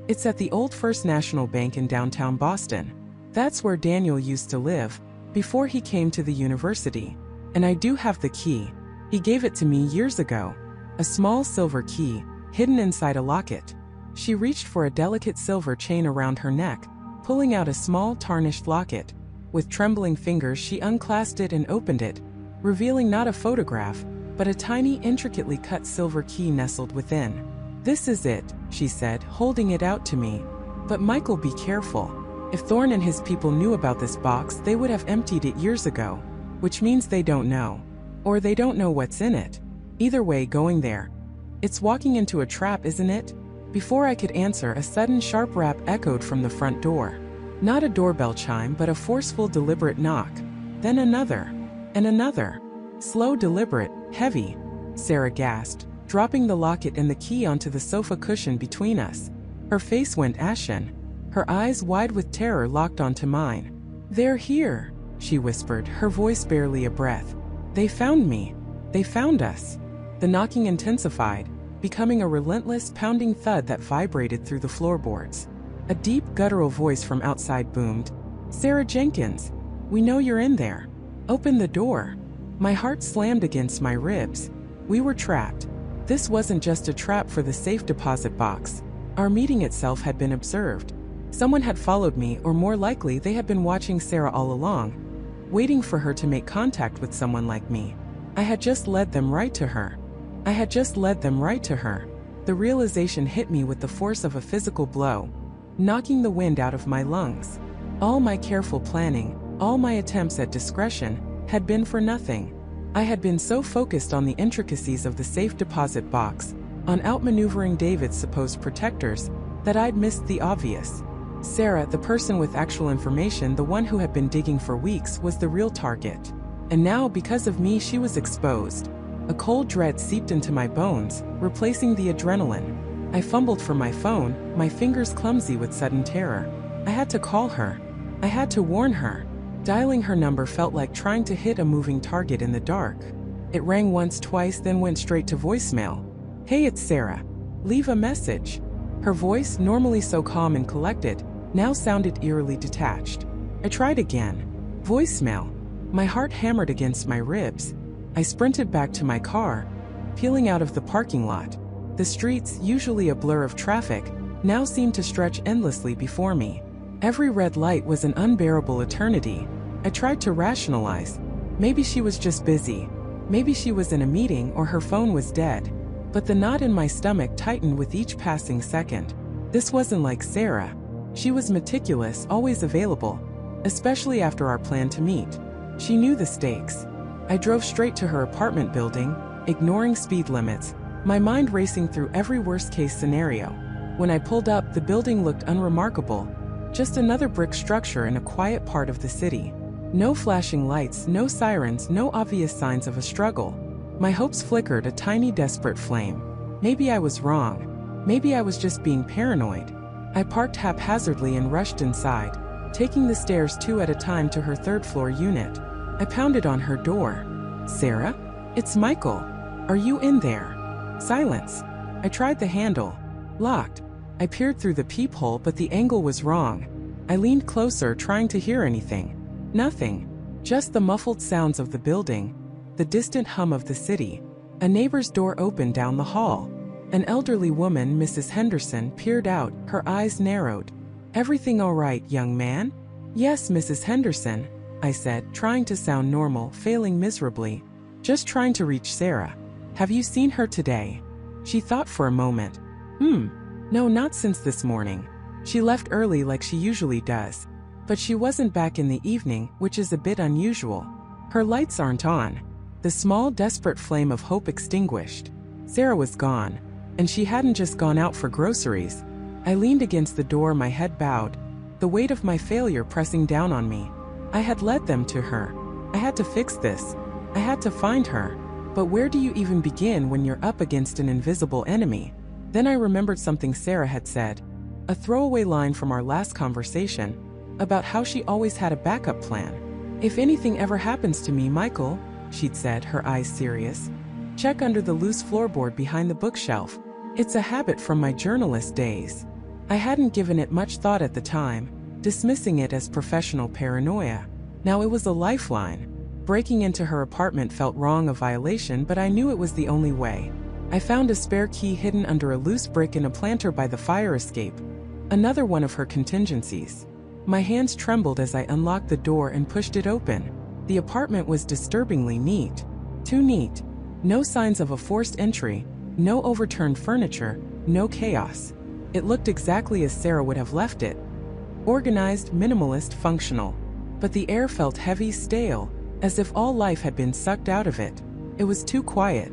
It's at the old First National Bank in downtown Boston. That's where Daniel used to live, before he came to the university. And I do have the key. He gave it to me years ago. A small silver key, hidden inside a locket. She reached for a delicate silver chain around her neck, pulling out a small tarnished locket. With trembling fingers she unclasped it and opened it, revealing not a photograph, but a tiny, intricately cut silver key nestled within. This is it, she said, holding it out to me. But Michael, be careful. If Thorne and his people knew about this box, they would have emptied it years ago. Which means they don't know. Or they don't know what's in it. Either way, going there. It's walking into a trap, isn't it? Before I could answer, a sudden sharp rap echoed from the front door. Not a doorbell chime, but a forceful, deliberate knock. Then another. And another. Slow, deliberate, heavy. Sarah gasped, dropping the locket and the key onto the sofa cushion between us. Her face went ashen. Her eyes, wide with terror, locked onto mine. They're here, she whispered, her voice barely a breath. They found me. They found us. The knocking intensified, becoming a relentless, pounding thud that vibrated through the floorboards. A deep, guttural voice from outside boomed. Sarah Jenkins, we know you're in there. Open the door. My heart slammed against my ribs. We were trapped. This wasn't just a trap for the safe deposit box. Our meeting itself had been observed. Someone had followed me, or more likely, they had been watching Sarah all along, waiting for her to make contact with someone like me. I had just led them right to her. I had just led them right to her. The realization hit me with the force of a physical blow, knocking the wind out of my lungs. All my careful planning, all my attempts at discretion, had been for nothing. I had been so focused on the intricacies of the safe deposit box, on outmaneuvering David's supposed protectors, that I'd missed the obvious. Sarah, the person with actual information, the one who had been digging for weeks, was the real target. And now, because of me, she was exposed. A cold dread seeped into my bones, replacing the adrenaline. I fumbled for my phone, my fingers clumsy with sudden terror. I had to call her. I had to warn her. Dialing her number felt like trying to hit a moving target in the dark. It rang once, twice, then went straight to voicemail. Hey, it's Sarah. Leave a message. Her voice, normally so calm and collected, now sounded eerily detached. I tried again. Voicemail. My heart hammered against my ribs. I sprinted back to my car, peeling out of the parking lot. The streets, usually a blur of traffic, now seemed to stretch endlessly before me. Every red light was an unbearable eternity. I tried to rationalize. Maybe she was just busy. Maybe she was in a meeting or her phone was dead. But the knot in my stomach tightened with each passing second. This wasn't like Sarah. She was meticulous, always available, especially after our plan to meet. She knew the stakes. I drove straight to her apartment building, ignoring speed limits, my mind racing through every worst-case scenario. When I pulled up, the building looked unremarkable, just another brick structure in a quiet part of the city. No flashing lights, no sirens, no obvious signs of a struggle. My hopes flickered a tiny, desperate flame. Maybe I was wrong. Maybe I was just being paranoid. I parked haphazardly and rushed inside, taking the stairs two at a time to her third-floor unit. I pounded on her door. Sarah? It's Michael. Are you in there? Silence. I tried the handle. Locked. I peered through the peephole, but the angle was wrong. I leaned closer, trying to hear anything. Nothing. Just the muffled sounds of the building, the distant hum of the city. A neighbor's door opened down the hall. An elderly woman, Mrs. Henderson, peered out, her eyes narrowed. Everything all right, young man? Yes, Mrs. Henderson, I said, trying to sound normal, failing miserably. Just trying to reach Sarah. Have you seen her today? She thought for a moment. No, not since this morning. She left early like she usually does. But she wasn't back in the evening, which is a bit unusual. Her lights aren't on. The small, desperate flame of hope extinguished. Sarah was gone. And she hadn't just gone out for groceries. I leaned against the door, my head bowed, the weight of my failure pressing down on me. I had led them to her. I had to fix this. I had to find her. But where do you even begin when you're up against an invisible enemy? Then I remembered something Sarah had said. A throwaway line from our last conversation about how she always had a backup plan. If anything ever happens to me, Michael, she'd said, her eyes serious, check under the loose floorboard behind the bookshelf. It's a habit from my journalist days. I hadn't given it much thought at the time, dismissing it as professional paranoia. Now it was a lifeline. Breaking into her apartment felt wrong, a violation, but I knew it was the only way. I found a spare key hidden under a loose brick in a planter by the fire escape. Another one of her contingencies. My hands trembled as I unlocked the door and pushed it open. The apartment was disturbingly neat. Too neat. No signs of a forced entry, no overturned furniture, no chaos. It looked exactly as Sarah would have left it. Organized, minimalist, functional. But the air felt heavy, stale, as if all life had been sucked out of it. It was too quiet.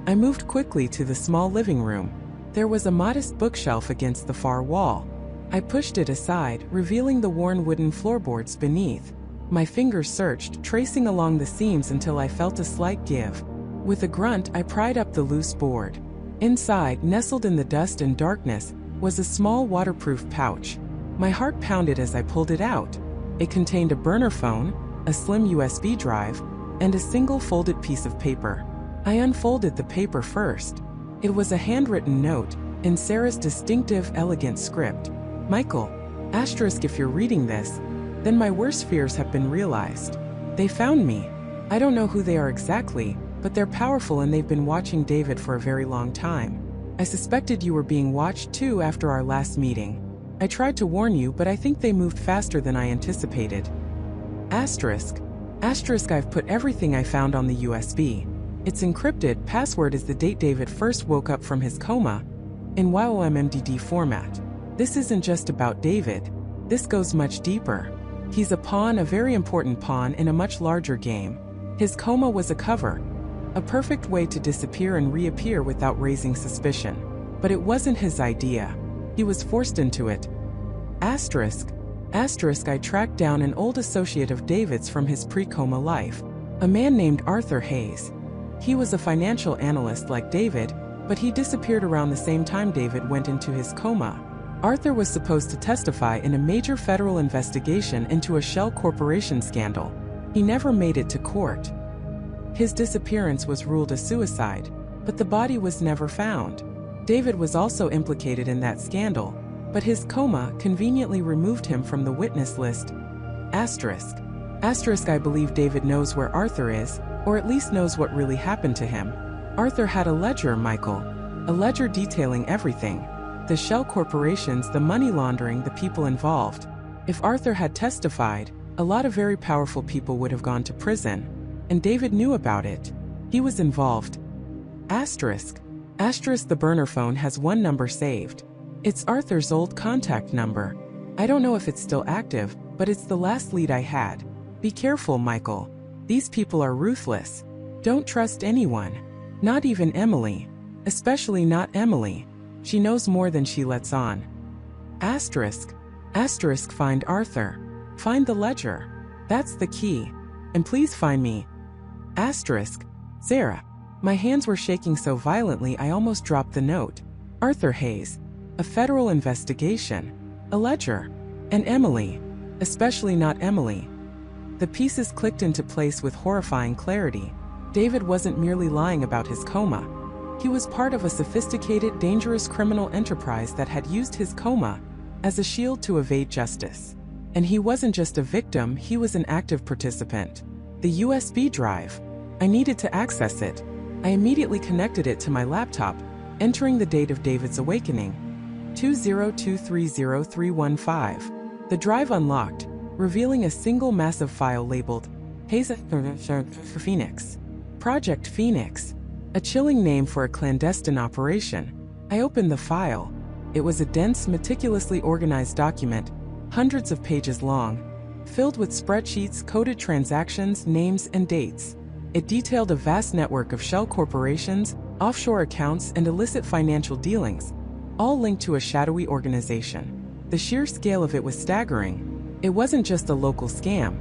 I moved quickly to the small living room. There was a modest bookshelf against the far wall. I pushed it aside, revealing the worn wooden floorboards beneath. My fingers searched, tracing along the seams until I felt a slight give. With a grunt, I pried up the loose board. Inside, nestled in the dust and darkness, was a small waterproof pouch. My heart pounded as I pulled it out. It contained a burner phone, a slim USB drive, and a single folded piece of paper. I unfolded the paper first. It was a handwritten note, in Sarah's distinctive, elegant script. Michael, asterisk, if you're reading this, then my worst fears have been realized. They found me. I don't know who they are exactly, but they're powerful and they've been watching David for a very long time. I suspected you were being watched too after our last meeting. I tried to warn you, but I think they moved faster than I anticipated. Asterisk. Asterisk, I've put everything I found on the USB. It's encrypted. Password is the date David first woke up from his coma, in YOMMDD format. This isn't just about David. This goes much deeper. He's a pawn, a very important pawn in a much larger game. His coma was a cover. A perfect way to disappear and reappear without raising suspicion. But it wasn't his idea. He was forced into it. Asterisk. Asterisk, I tracked down an old associate of David's from his pre-coma life. A man named Arthur Hayes. He was a financial analyst like David, but he disappeared around the same time David went into his coma. Arthur was supposed to testify in a major federal investigation into a Shell Corporation scandal. He never made it to court. His disappearance was ruled a suicide, but the body was never found. David was also implicated in that scandal, but his coma conveniently removed him from the witness list. Asterisk. Asterisk, I believe David knows where Arthur is, or at least knows what really happened to him. Arthur had a ledger, Michael. A ledger detailing everything. The Shell corporations, the money laundering, the people involved. If Arthur had testified, a lot of very powerful people would have gone to prison. And David knew about it. He was involved. Asterisk. Asterisk, the burner phone has one number saved. It's Arthur's old contact number. I don't know if it's still active, but it's the last lead I had. Be careful, Michael. These people are ruthless. Don't trust anyone. Not even Emily. Especially not Emily. She knows more than she lets on. Asterisk. Asterisk, find Arthur. Find the ledger. That's the key. And please find me. Asterisk. Sarah. My hands were shaking so violently I almost dropped the note. Arthur Hayes. A federal investigation. A ledger. And Emily. Especially not Emily. The pieces clicked into place with horrifying clarity. David wasn't merely lying about his coma. He was part of a sophisticated, dangerous criminal enterprise that had used his coma as a shield to evade justice. And he wasn't just a victim, he was an active participant. The USB drive. I needed to access it. I immediately connected it to my laptop, entering the date of David's awakening. 20230-315. The drive unlocked, revealing a single massive file labeled Phoenix. Project Phoenix. A chilling name for a clandestine operation. I opened the file. It was a dense, meticulously organized document, hundreds of pages long, filled with spreadsheets, coded transactions, names, and dates. It detailed a vast network of shell corporations, offshore accounts, and illicit financial dealings, all linked to a shadowy organization. The sheer scale of it was staggering. It wasn't just a local scam.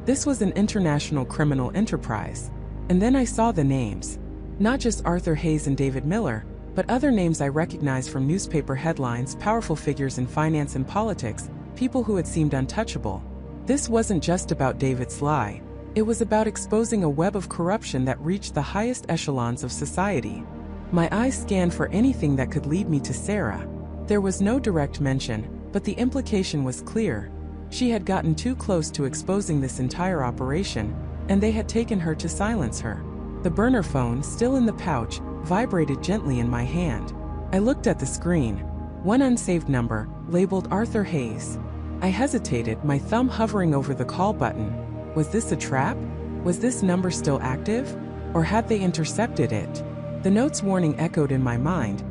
This was an international criminal enterprise. And then I saw the names. Not just Arthur Hayes and David Miller, but other names I recognized from newspaper headlines, powerful figures in finance and politics, people who had seemed untouchable. This wasn't just about David's lie. It was about exposing a web of corruption that reached the highest echelons of society. My eyes scanned for anything that could lead me to Sarah. There was no direct mention, but the implication was clear. She had gotten too close to exposing this entire operation, and they had taken her to silence her. The burner phone, still in the pouch, vibrated gently in my hand. I looked at the screen. One unsaved number, labeled Arthur Hayes. I hesitated, my thumb hovering over the call button. Was this a trap? Was this number still active? Or had they intercepted it? The note's warning echoed in my mind.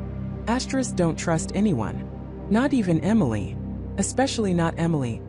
Asterisk, don't trust anyone. Not even Emily. Especially not Emily.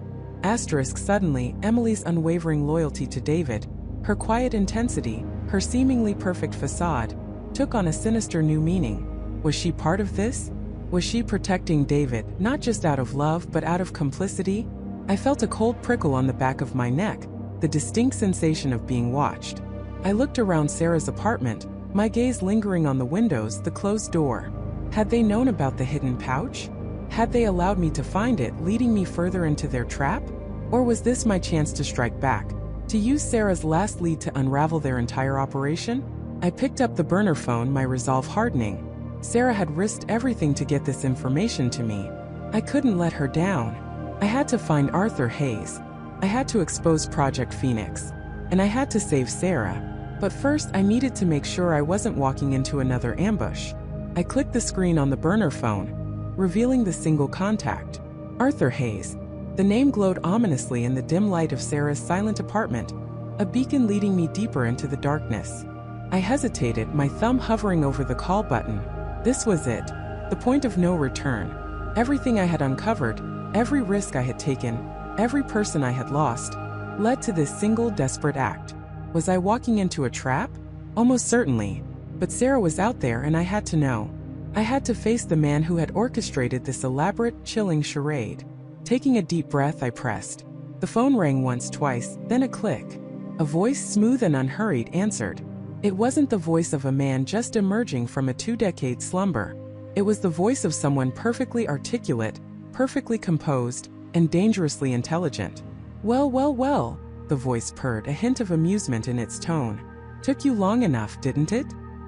Asterisk, suddenly, Emily's unwavering loyalty to David, her quiet intensity, her seemingly perfect facade, took on a sinister new meaning. Was she part of this? Was she protecting David, not just out of love but out of complicity? I felt a cold prickle on the back of my neck, the distinct sensation of being watched. I looked around Sarah's apartment, my gaze lingering on the windows, the closed door. Had they known about the hidden pouch? Had they allowed me to find it, leading me further into their trap? Or was this my chance to strike back, to use Sarah's last lead to unravel their entire operation? I picked up the burner phone, my resolve hardening. Sarah had risked everything to get this information to me. I couldn't let her down. I had to find Arthur Hayes. I had to expose Project Phoenix. And I had to save Sarah. But first, I needed to make sure I wasn't walking into another ambush. I clicked the screen on the burner phone, revealing the single contact. Arthur Hayes. The name glowed ominously in the dim light of Sarah's silent apartment, a beacon leading me deeper into the darkness. I hesitated, my thumb hovering over the call button. This was it, the point of no return. Everything I had uncovered, every risk I had taken, every person I had lost, led to this single desperate act. Was I walking into a trap? Almost certainly. But Sarah was out there and I had to know. I had to face the man who had orchestrated this elaborate, chilling charade. Taking a deep breath, I pressed. The phone rang once, twice, then a click. A voice, smooth and unhurried, answered. It wasn't the voice of a man just emerging from a 2-decade slumber. It was the voice of someone perfectly articulate, perfectly composed, and dangerously intelligent. Well, the voice purred, a hint of amusement in its tone. Took you long enough, didn't it?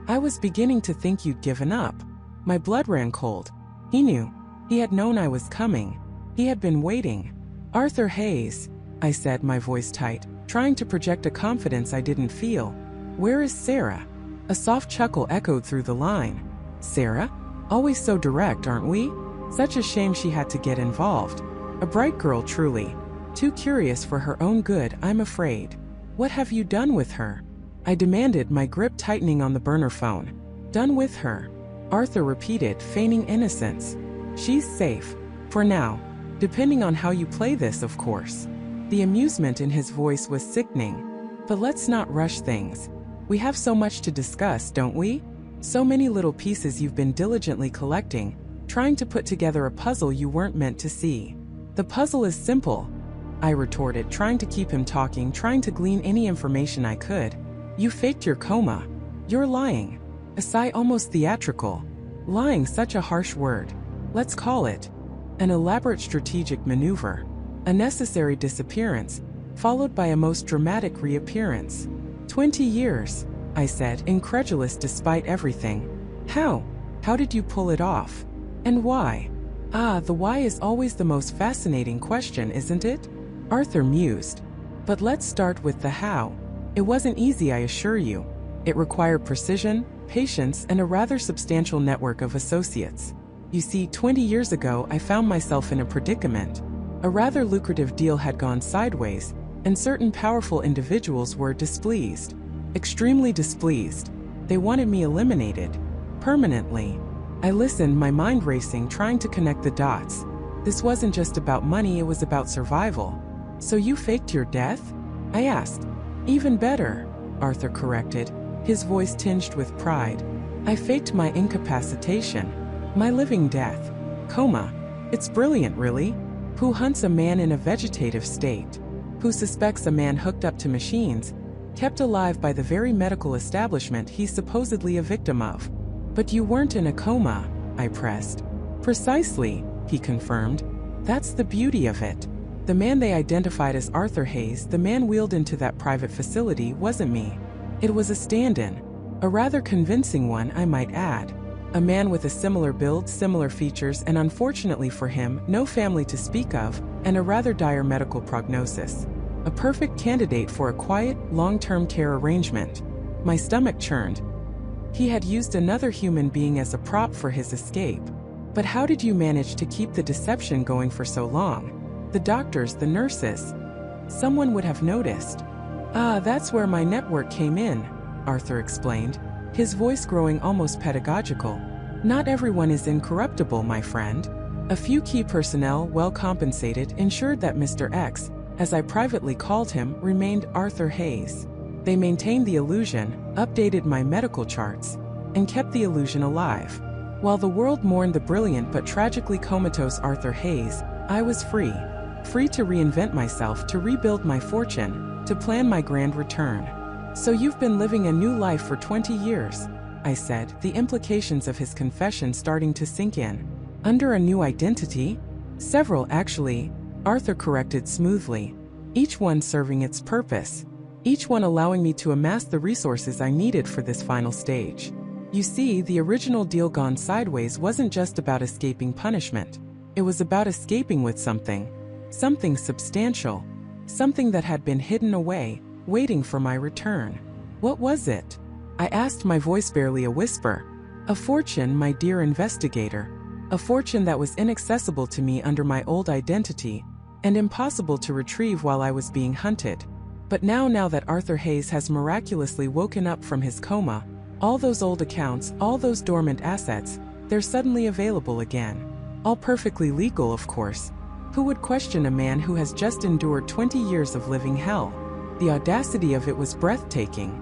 I was beginning to think you'd given up. My blood ran cold. He knew. He had known I was coming. He had been waiting. Arthur Hayes, I said, my voice tight, trying to project a confidence I didn't feel. Where is Sarah? A soft chuckle echoed through the line. Sarah? Always so direct, aren't we? Such a shame she had to get involved. A bright girl, truly. Too curious for her own good, I'm afraid. What have you done with her? I demanded, my grip tightening on the burner phone. Done with her? Arthur repeated, feigning innocence. She's safe. For now. Depending on how you play this, of course. The amusement in his voice was sickening. But let's not rush things. We have so much to discuss, don't we? So many little pieces you've been diligently collecting, trying to put together a puzzle you weren't meant to see. The puzzle is simple, I retorted, trying to keep him talking, trying to glean any information I could. You faked your coma. You're lying. A sigh almost theatrical. Lying, such a harsh word. Let's call it an elaborate strategic maneuver. A necessary disappearance, followed by a most dramatic reappearance. 20 years, I said, incredulous despite everything. How? How did you pull it off? And why? The why is always the most fascinating question, isn't it? Arthur mused. But let's start with the how. It wasn't easy, I assure you. It required precision, patience, and a rather substantial network of associates. You see, 20 years ago, I found myself in a predicament. A rather lucrative deal had gone sideways, and certain powerful individuals were displeased. Extremely displeased. They wanted me eliminated. Permanently. I listened, my mind racing, trying to connect the dots. This wasn't just about money, it was about survival. So you faked your death? I asked. Even better, Arthur corrected, his voice tinged with pride. I faked my incapacitation. My living death. Coma. It's brilliant, really. Who hunts a man in a vegetative state? Who suspects a man hooked up to machines, kept alive by the very medical establishment he's supposedly a victim of? But you weren't in a coma, I pressed. Precisely, he confirmed. That's the beauty of it. The man they identified as Arthur Hayes, the man wheeled into that private facility, wasn't me. It was a stand-in. A rather convincing one, I might add. A man with a similar build, similar features, and unfortunately for him, no family to speak of, and a rather dire medical prognosis. A perfect candidate for a quiet, long-term care arrangement. My stomach churned. He had used another human being as a prop for his escape. But how did you manage to keep the deception going for so long? The doctors, the nurses. Someone would have noticed. Ah, that's where my network came in, Arthur explained, his voice growing almost pedagogical. Not everyone is incorruptible, my friend. A few key personnel, well compensated, ensured that Mr. X, as I privately called him, remained Arthur Hayes. They maintained the illusion, updated my medical charts, and kept the illusion alive. While the world mourned the brilliant but tragically comatose Arthur Hayes, I was free. Free to reinvent myself, to rebuild my fortune, to plan my grand return. So you've been living a new life for 20 years, I said, the implications of his confession starting to sink in. Under a new identity? Several, actually, Arthur corrected smoothly. Each one serving its purpose. Each one allowing me to amass the resources I needed for this final stage. You see, the original deal gone sideways wasn't just about escaping punishment. It was about escaping with something. Something substantial. Something that had been hidden away, waiting for my return. What was it? I asked, my voice barely a whisper. A fortune, my dear investigator. A fortune that was inaccessible to me under my old identity, and impossible to retrieve while I was being hunted. But now that Arthur Hayes has miraculously woken up from his coma, all those old accounts, all those dormant assets, they're suddenly available again. All perfectly legal, of course. Who would question a man who has just endured 20 years of living hell? The audacity of it was breathtaking.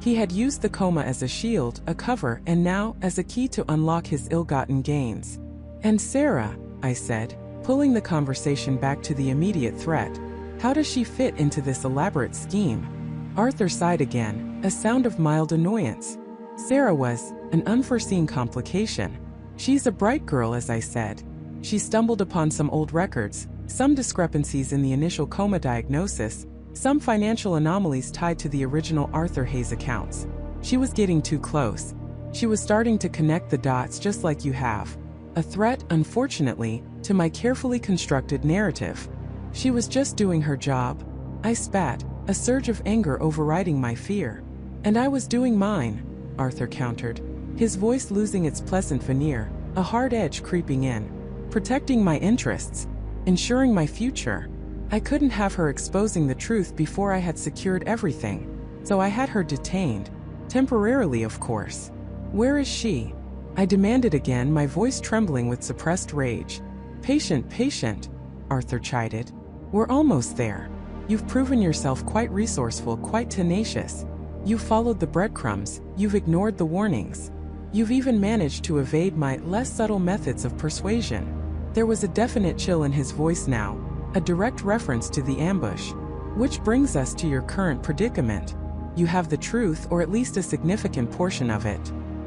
He had used the coma as a shield, a cover, and now as a key to unlock his ill-gotten gains. And Sarah, I said, pulling the conversation back to the immediate threat. How does she fit into this elaborate scheme? Arthur sighed again, a sound of mild annoyance. Sarah was an unforeseen complication. She's a bright girl, as I said. She stumbled upon some old records, some discrepancies in the initial coma diagnosis, some financial anomalies tied to the original Arthur Hayes accounts. She was getting too close. She was starting to connect the dots just like you have. A threat, unfortunately, to my carefully constructed narrative. She was just doing her job. I spat, a surge of anger overriding my fear. And I was doing mine, Arthur countered, his voice losing its pleasant veneer, a hard edge creeping in. Protecting my interests, ensuring my future. I couldn't have her exposing the truth before I had secured everything, so I had her detained. Temporarily, of course. Where is she? I demanded again, my voice trembling with suppressed rage. Patient, Arthur chided. We're almost there. You've proven yourself quite resourceful, quite tenacious. You've followed the breadcrumbs, you've ignored the warnings. You've even managed to evade my less subtle methods of persuasion. There was a definite chill in his voice now, a direct reference to the ambush. Which brings us to your current predicament. You have the truth, or at least a significant portion of it.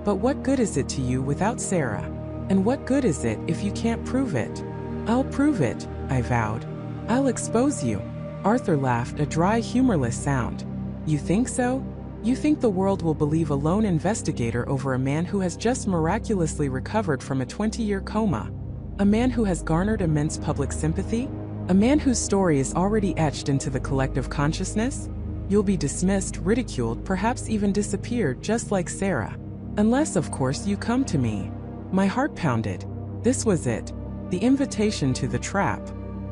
But what good is it to you without Sarah? And what good is it if you can't prove it? I'll prove it, I vowed. I'll expose you. Arthur laughed, a dry, humorless sound. You think so? You think the world will believe a lone investigator over a man who has just miraculously recovered from a 20-year coma? A man who has garnered immense public sympathy? A man whose story is already etched into the collective consciousness? You'll be dismissed, ridiculed, perhaps even disappeared, just like Sarah. Unless, of course, you come to me. My heart pounded. This was it. The invitation to the trap.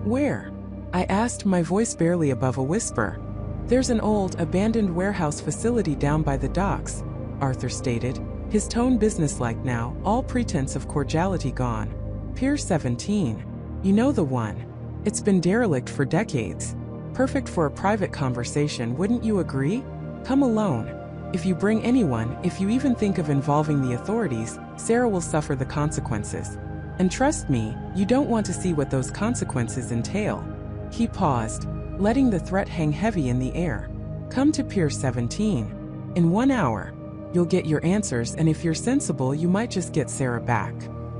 Where? I asked, my voice barely above a whisper. There's an old, abandoned warehouse facility down by the docks, Arthur stated, his tone businesslike now, all pretense of cordiality gone. Pier 17. You know the one. It's been derelict for decades. Perfect for a private conversation, wouldn't you agree? Come alone. If you bring anyone, if you even think of involving the authorities, Sarah will suffer the consequences. And trust me, you don't want to see what those consequences entail. He paused, letting the threat hang heavy in the air. Come to Pier 17. In 1 hour. You'll get your answers, and if you're sensible, you might just get Sarah back.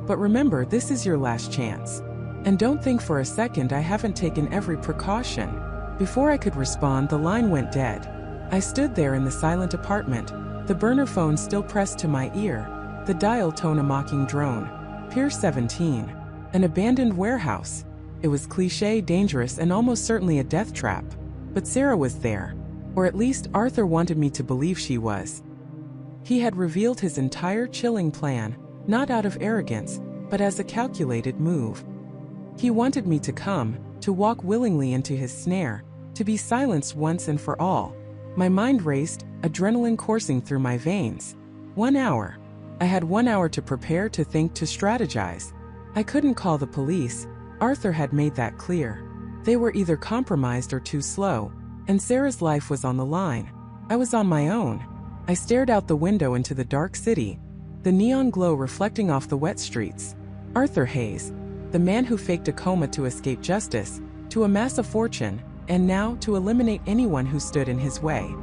But remember, this is your last chance. And don't think for a second I haven't taken every precaution. Before I could respond, the line went dead. I stood there in the silent apartment, the burner phone still pressed to my ear, the dial tone a mocking drone. Pier 17. An abandoned warehouse. It was cliché, dangerous, and almost certainly a death trap. But Sarah was there. Or at least Arthur wanted me to believe she was. He had revealed his entire chilling plan, not out of arrogance, but as a calculated move. He wanted me to come, to walk willingly into his snare, to be silenced once and for all. My mind raced, adrenaline coursing through my veins. 1 hour. I had 1 hour to prepare, to think, to strategize. I couldn't call the police. Arthur had made that clear. They were either compromised or too slow, and Sarah's life was on the line. I was on my own. I stared out the window into the dark city, the neon glow reflecting off the wet streets. Arthur Hayes, the man who faked a coma to escape justice, to amass a fortune, and now to eliminate anyone who stood in his way.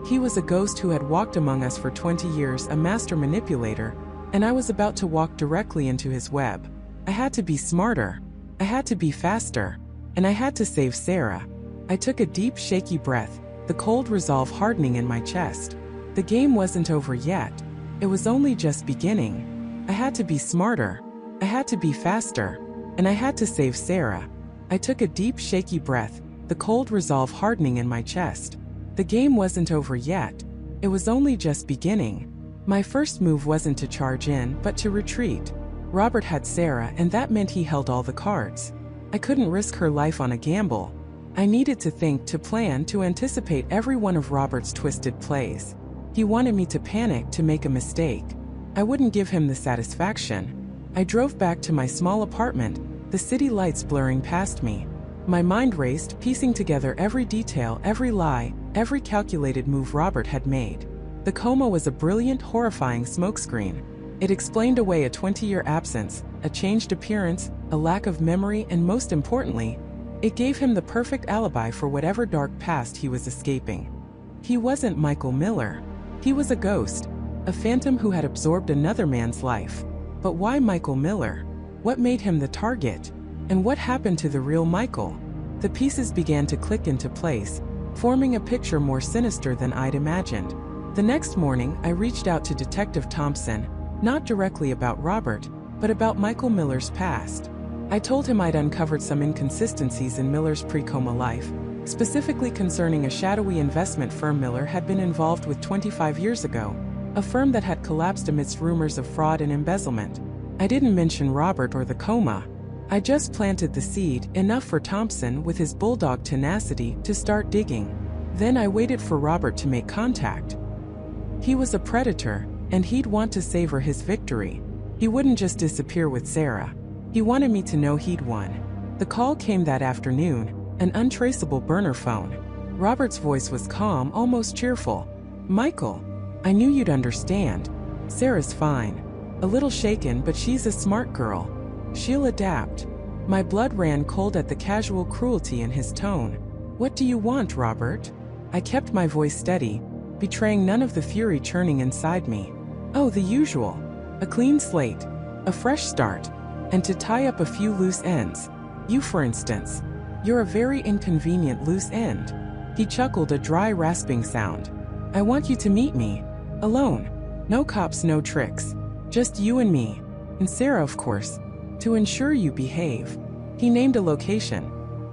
He was a ghost who had walked among us for 20 years, a master manipulator, and I was about to walk directly into his web. I had to be smarter. I had to be faster. And I had to save Sarah. I took a deep, shaky breath, the cold resolve hardening in my chest. The game wasn't over yet. It was only just beginning. I had to be smarter. I had to be faster. And I had to save Sarah. I took a deep, shaky breath, the cold resolve hardening in my chest. The game wasn't over yet. It was only just beginning. My first move wasn't to charge in, but to retreat. Robert had Sarah, and that meant he held all the cards. I couldn't risk her life on a gamble. I needed to think, to plan, to anticipate every one of Robert's twisted plays. He wanted me to panic, to make a mistake. I wouldn't give him the satisfaction. I drove back to my small apartment, the city lights blurring past me. My mind raced, piecing together every detail, every lie, every calculated move Robert had made. The coma was a brilliant, horrifying smokescreen. It explained away a 20-year absence, a changed appearance, a lack of memory, and most importantly, it gave him the perfect alibi for whatever dark past he was escaping. He wasn't Michael Miller. He was a ghost, a phantom who had absorbed another man's life. But why Michael Miller? What made him the target? And what happened to the real Michael? The pieces began to click into place, forming a picture more sinister than I'd imagined. The next morning, I reached out to Detective Thompson, not directly about Robert, but about Michael Miller's past. I told him I'd uncovered some inconsistencies in Miller's pre-coma life, specifically concerning a shadowy investment firm Miller had been involved with 25 years ago, a firm that had collapsed amidst rumors of fraud and embezzlement. I didn't mention Robert or the coma. I just planted the seed, enough for Thompson, with his bulldog tenacity, to start digging. Then I waited for Robert to make contact. He was a predator, and he'd want to savor his victory. He wouldn't just disappear with Sarah. He wanted me to know he'd won. The call came that afternoon, an untraceable burner phone. Robert's voice was calm, almost cheerful. "Michael, I knew you'd understand. Sarah's fine. A little shaken, but she's a smart girl. She'll adapt." My blood ran cold at the casual cruelty in his tone. "What do you want, Robert?" I kept my voice steady, betraying none of the fury churning inside me. "Oh, the usual. A clean slate. A fresh start. And to tie up a few loose ends. You, for instance. You're a very inconvenient loose end." He chuckled, a dry, rasping sound. "I want you to meet me. Alone. No cops, no tricks. Just you and me. And Sarah, of course. To ensure you behave." He named a location.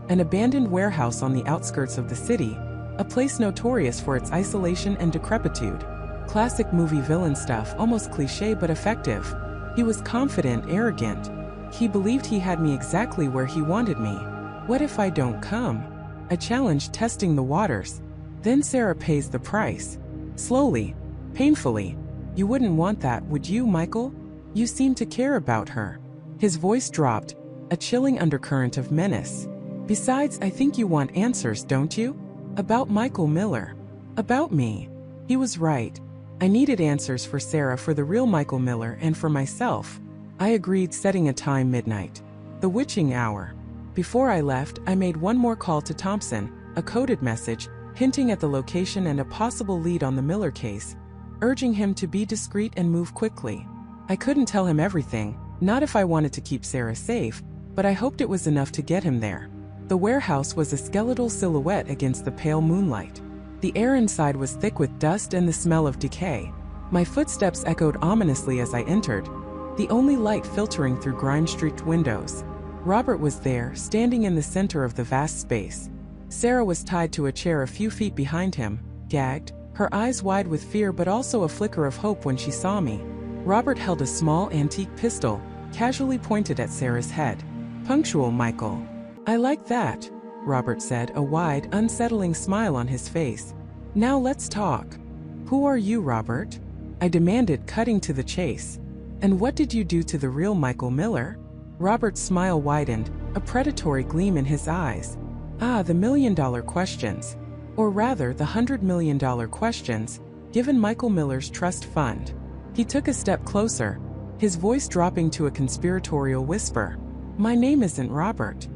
An abandoned warehouse on the outskirts of the city, a place notorious for its isolation and decrepitude. Classic movie villain stuff, almost cliché but effective. He was confident, arrogant. He believed he had me exactly where he wanted me. What if I don't come? I challenged, testing the waters. Then Sarah pays the price. Slowly, painfully. You wouldn't want that, would you, Michael? You seem to care about her. His voice dropped, a chilling undercurrent of menace. Besides, I think you want answers, don't you? About Michael Miller. About me. He was right. I needed answers for Sarah, for the real Michael Miller, and for myself. I agreed, setting a time: midnight. The witching hour. Before I left, I made one more call to Thompson, a coded message, hinting at the location and a possible lead on the Miller case, urging him to be discreet and move quickly. I couldn't tell him everything, not if I wanted to keep Sarah safe, but I hoped it was enough to get him there. The warehouse was a skeletal silhouette against the pale moonlight. The air inside was thick with dust and the smell of decay. My footsteps echoed ominously as I entered, the only light filtering through grime-streaked windows. Robert was there, standing in the center of the vast space. Sarah was tied to a chair a few feet behind him, gagged, her eyes wide with fear but also a flicker of hope when she saw me. Robert held a small antique pistol, casually pointed at Sarah's head. "Punctual, Michael." "I like that," Robert said, a wide, unsettling smile on his face. "Now let's talk." "Who are you, Robert?" I demanded, cutting to the chase. "And what did you do to the real Michael Miller?" Robert's smile widened, a predatory gleam in his eyes. "Ah, the million-dollar questions. Or rather, the $100 million questions, given Michael Miller's trust fund." He took a step closer, his voice dropping to a conspiratorial whisper. "My name isn't Robert."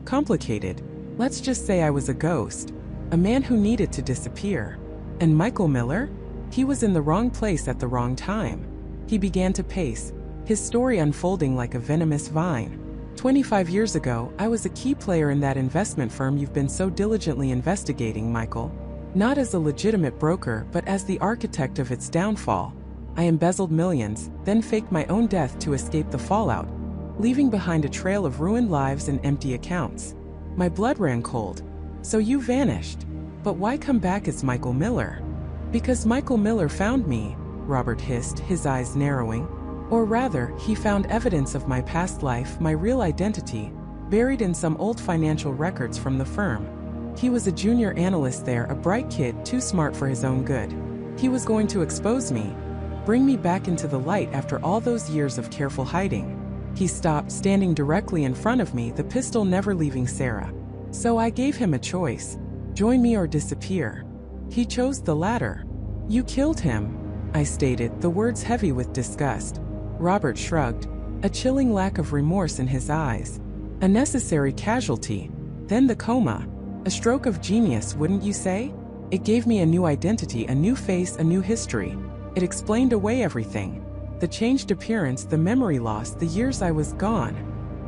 "Complicated. Let's just say I was a ghost, a man who needed to disappear. And Michael Miller? He was in the wrong place at the wrong time." He began to pace, his story unfolding like a venomous vine. 25 years ago, I was a key player in that investment firm you've been so diligently investigating, Michael. Not as a legitimate broker, but as the architect of its downfall. I embezzled millions, then faked my own death to escape the fallout, leaving behind a trail of ruined lives and empty accounts. My blood ran cold. "So you vanished. But why come back as Michael Miller?" "Because Michael Miller found me," Robert hissed, his eyes narrowing. "Or rather, he found evidence of my past life, my real identity, buried in some old financial records from the firm. He was a junior analyst there, a bright kid, too smart for his own good. He was going to expose me, bring me back into the light after all those years of careful hiding." He stopped, standing directly in front of me, the pistol never leaving Sarah. "So I gave him a choice. Join me or disappear. He chose the latter." "You killed him," I stated, the words heavy with disgust. Robert shrugged, a chilling lack of remorse in his eyes. "A necessary casualty. Then the coma. A stroke of genius, wouldn't you say? It gave me a new identity, a new face, a new history. It explained away everything. The changed appearance, the memory loss, the years I was gone.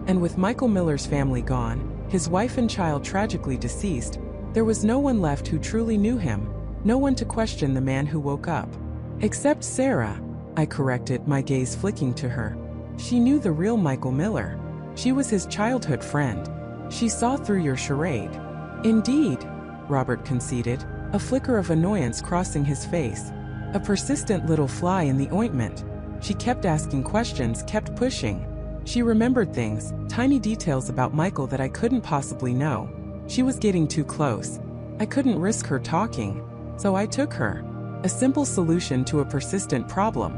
And with Michael Miller's family gone, his wife and child tragically deceased, there was no one left who truly knew him, no one to question the man who woke up. Except Sarah," I corrected, my gaze flicking to her. "She knew the real Michael Miller. She was his childhood friend. She saw through your charade." "Indeed," Robert conceded, a flicker of annoyance crossing his face. A persistent little fly in the ointment. She kept asking questions, kept pushing. She remembered things, tiny details about Michael that I couldn't possibly know. She was getting too close. I couldn't risk her talking, so I took her. A simple solution to a persistent problem.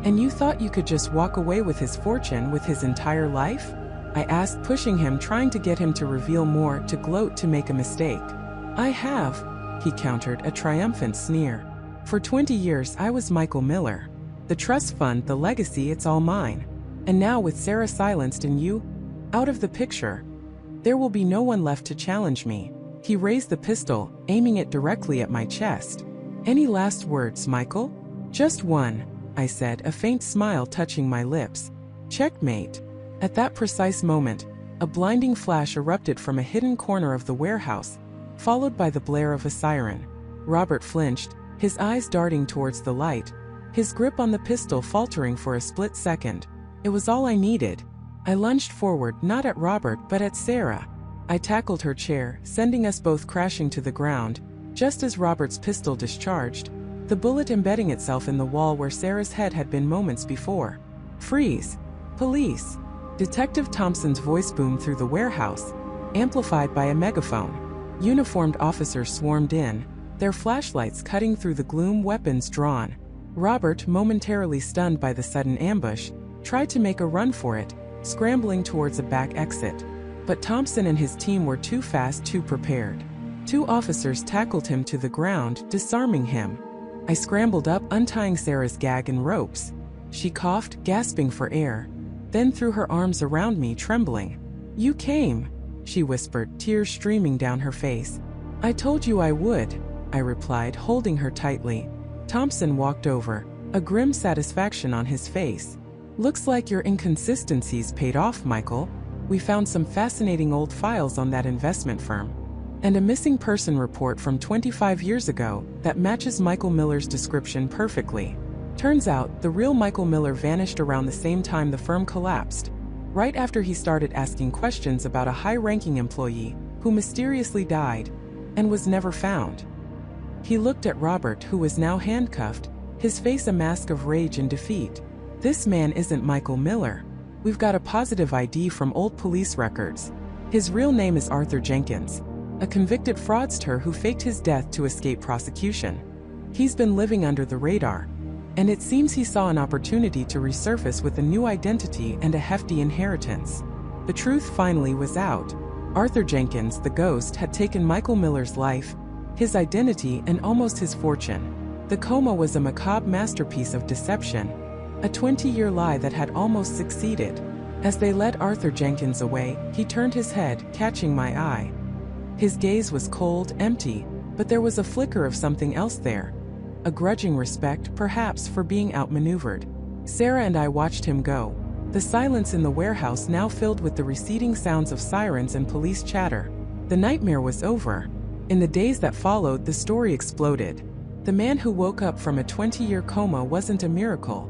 "And you thought you could just walk away with his fortune, with his entire life?" I asked, pushing him, trying to get him to reveal more, to gloat, to make a mistake. "I have," he countered, a triumphant sneer. "For 20 years I was Michael Miller. The trust fund, the legacy, it's all mine. And now with Sarah silenced and you out of the picture, there will be no one left to challenge me." He raised the pistol, aiming it directly at my chest. "Any last words, Michael?" "Just one," I said, a faint smile touching my lips. "Checkmate." At that precise moment, a blinding flash erupted from a hidden corner of the warehouse, followed by the blare of a siren. Robert flinched, his eyes darting towards the light, his grip on the pistol faltering for a split second. It was all I needed. I lunged forward, not at Robert but at Sarah. I tackled her chair, sending us both crashing to the ground, just as Robert's pistol discharged, the bullet embedding itself in the wall where Sarah's head had been moments before. "Freeze! Police!" Detective Thompson's voice boomed through the warehouse, amplified by a megaphone. Uniformed officers swarmed in, their flashlights cutting through the gloom, weapons drawn. Robert, momentarily stunned by the sudden ambush, tried to make a run for it, scrambling towards a back exit. But Thompson and his team were too fast, too prepared. 2 officers tackled him to the ground, disarming him. I scrambled up, untying Sarah's gag and ropes. She coughed, gasping for air, then threw her arms around me, trembling. "You came," she whispered, tears streaming down her face. "I told you I would," I replied, holding her tightly. Thompson walked over, a grim satisfaction on his face. "Looks like your inconsistencies paid off, Michael. We found some fascinating old files on that investment firm, and a missing person report from 25 years ago that matches Michael Miller's description perfectly. Turns out, the real Michael Miller vanished around the same time the firm collapsed, right after he started asking questions about a high-ranking employee who mysteriously died and was never found." He looked at Robert, who was now handcuffed, his face a mask of rage and defeat. "This man isn't Michael Miller. We've got a positive ID from old police records. His real name is Arthur Jenkins, a convicted fraudster who faked his death to escape prosecution. He's been living under the radar, and it seems he saw an opportunity to resurface with a new identity and a hefty inheritance. The truth finally was out. Arthur Jenkins, the ghost, had taken Michael Miller's life, his identity, and almost his fortune. The Coma was a macabre masterpiece of deception, a 20-year lie that had almost succeeded. As they led Arthur Jenkins away, he turned his head, catching my eye. His gaze was cold, empty, but there was a flicker of something else there. A grudging respect, perhaps, for being outmaneuvered. Sarah and I watched him go, the silence in the warehouse now filled with the receding sounds of sirens and police chatter. The nightmare was over. In the days that followed, the story exploded. The man who woke up from a 20-year coma wasn't a miracle.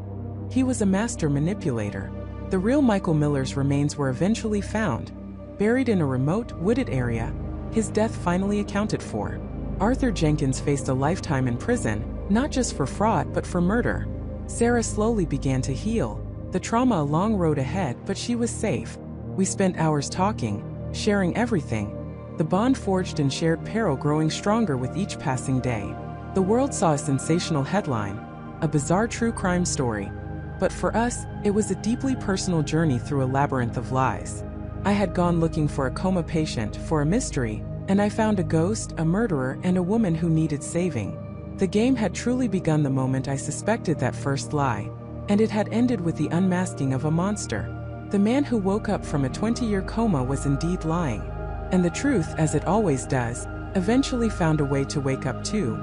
He was a master manipulator. The real Michael Miller's remains were eventually found, buried in a remote, wooded area, his death finally accounted for. Arthur Jenkins faced a lifetime in prison, not just for fraud but for murder. Sarah slowly began to heal, the trauma a long road ahead, but she was safe. We spent hours talking, sharing everything, the bond forged in shared peril growing stronger with each passing day. The world saw a sensational headline, a bizarre true crime story. But for us, it was a deeply personal journey through a labyrinth of lies. I had gone looking for a coma patient, for a mystery, and I found a ghost, a murderer, and a woman who needed saving. The game had truly begun the moment I suspected that first lie, and it had ended with the unmasking of a monster. The man who woke up from a 20-year coma was indeed lying, and the truth, as it always does, eventually found a way to wake up too.